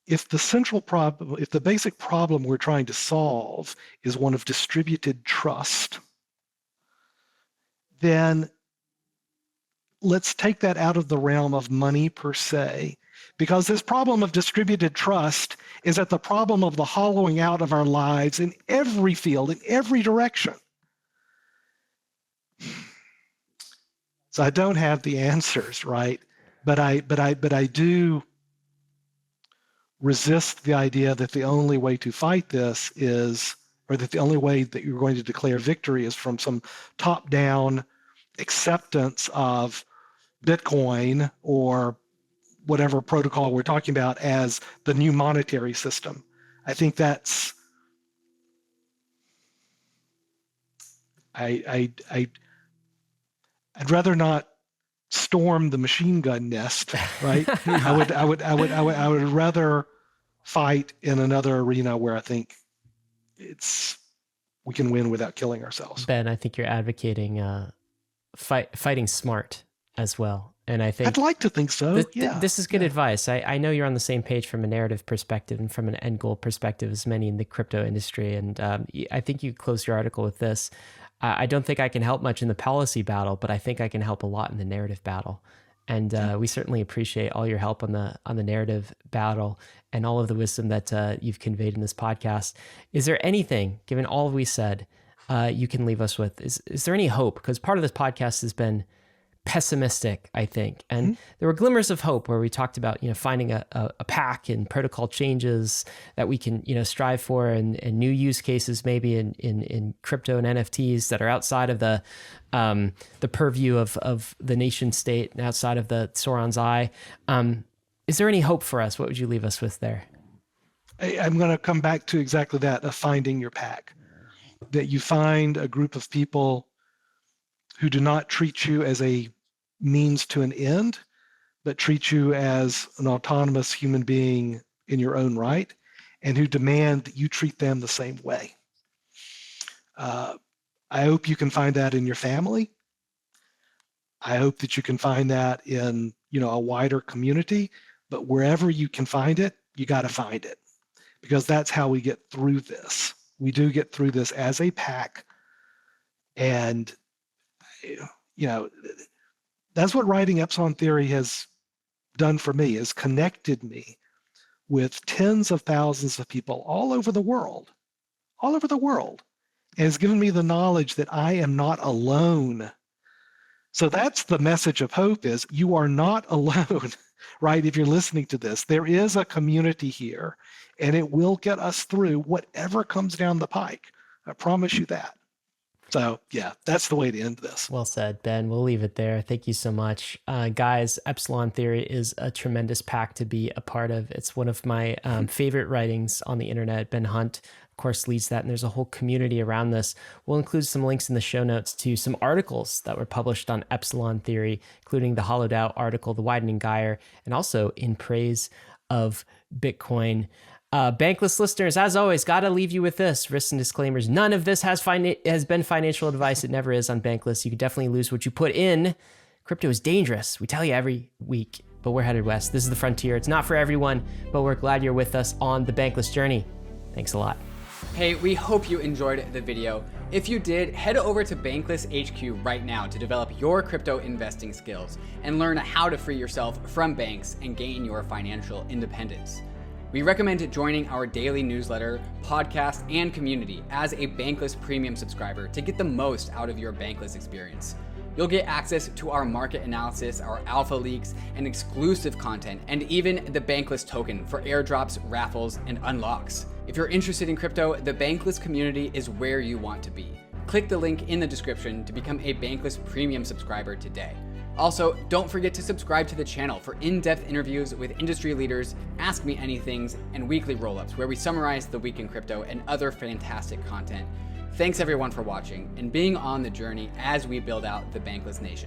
if the basic problem we're trying to solve is one of distributed trust, then let's take that out of the realm of money per se, because this problem of distributed trust is at the problem of the hollowing out of our lives in every field, in every direction. So I don't have the answers, right? But I do resist the idea that the only way to fight this is, or that the only way that you're going to declare victory is from some top-down acceptance of Bitcoin or whatever protocol we're talking about as the new monetary system. I think that's, I'd rather not storm the machine gun nest, right? I would rather fight in another arena where I think we can win without killing ourselves. Ben, I think you're advocating fighting smart as well. And I think I'd like to think so. This is good advice. I know you're on the same page from a narrative perspective and from an end goal perspective as many in the crypto industry. And I think you closed your article with this. I don't think I can help much in the policy battle, but I think I can help a lot in the narrative battle. And we certainly appreciate all your help on the narrative battle and all of the wisdom that you've conveyed in this podcast. Is there anything, given all we said, you can leave us with? Is there any hope? Because part of this podcast has been pessimistic, I think. And there were glimmers of hope where we talked about, finding a pack and protocol changes that we can, strive for and new use cases maybe in crypto and NFTs that are outside of the purview of the nation state and outside of the Sauron's eye. Is there any hope for us? What would you leave us with there? I'm going to come back to exactly that, of finding your pack. That you find a group of people who do not treat you as a means to an end, but treat you as an autonomous human being in your own right, and who demand that you treat them the same way. I hope you can find that in your family. I hope that you can find that in, a wider community, but wherever you can find it, you got to find it, because that's how we get through this. We do get through this as a pack, and that's what writing Epsilon Theory has done for me, is connected me with tens of thousands of people all over the world, and has given me the knowledge that I am not alone. So that's the message of hope, is you are not alone, right? If you're listening to this, there is a community here, and it will get us through whatever comes down the pike. I promise you that. So yeah, that's the way to end this. Well said, Ben. We'll leave it there. Thank you so much. Guys, Epsilon Theory is a tremendous pack to be a part of. It's one of my favorite writings on the internet. Ben Hunt, of course, leads that, and there's a whole community around this. We'll include some links in the show notes to some articles that were published on Epsilon Theory, including the Hollowed Out article, the Widening Gyre, and also in praise of Bitcoin. Bankless listeners, as always, gotta leave you with this. Risks and disclaimers. None of this has been financial advice. It never is on Bankless. You could definitely lose what you put in. Crypto is dangerous. We tell you every week, but we're headed west. This is the frontier. It's not for everyone, but we're glad you're with us on the Bankless journey. Thanks a lot. Hey, we hope you enjoyed the video. If you did, head over to Bankless HQ right now to develop your crypto investing skills and learn how to free yourself from banks and gain your financial independence. We recommend joining our daily newsletter, podcast, and community as a Bankless Premium subscriber to get the most out of your Bankless experience. You'll get access to our market analysis, our alpha leaks, and exclusive content, and even the Bankless token for airdrops, raffles, and unlocks. If you're interested in crypto, the Bankless community is where you want to be. Click the link in the description to become a Bankless Premium subscriber today. Also, don't forget to subscribe to the channel for in-depth interviews with industry leaders, Ask Me Anythings, and weekly roll-ups where we summarize the week in crypto and other fantastic content. Thanks everyone for watching and being on the journey as we build out the Bankless Nation.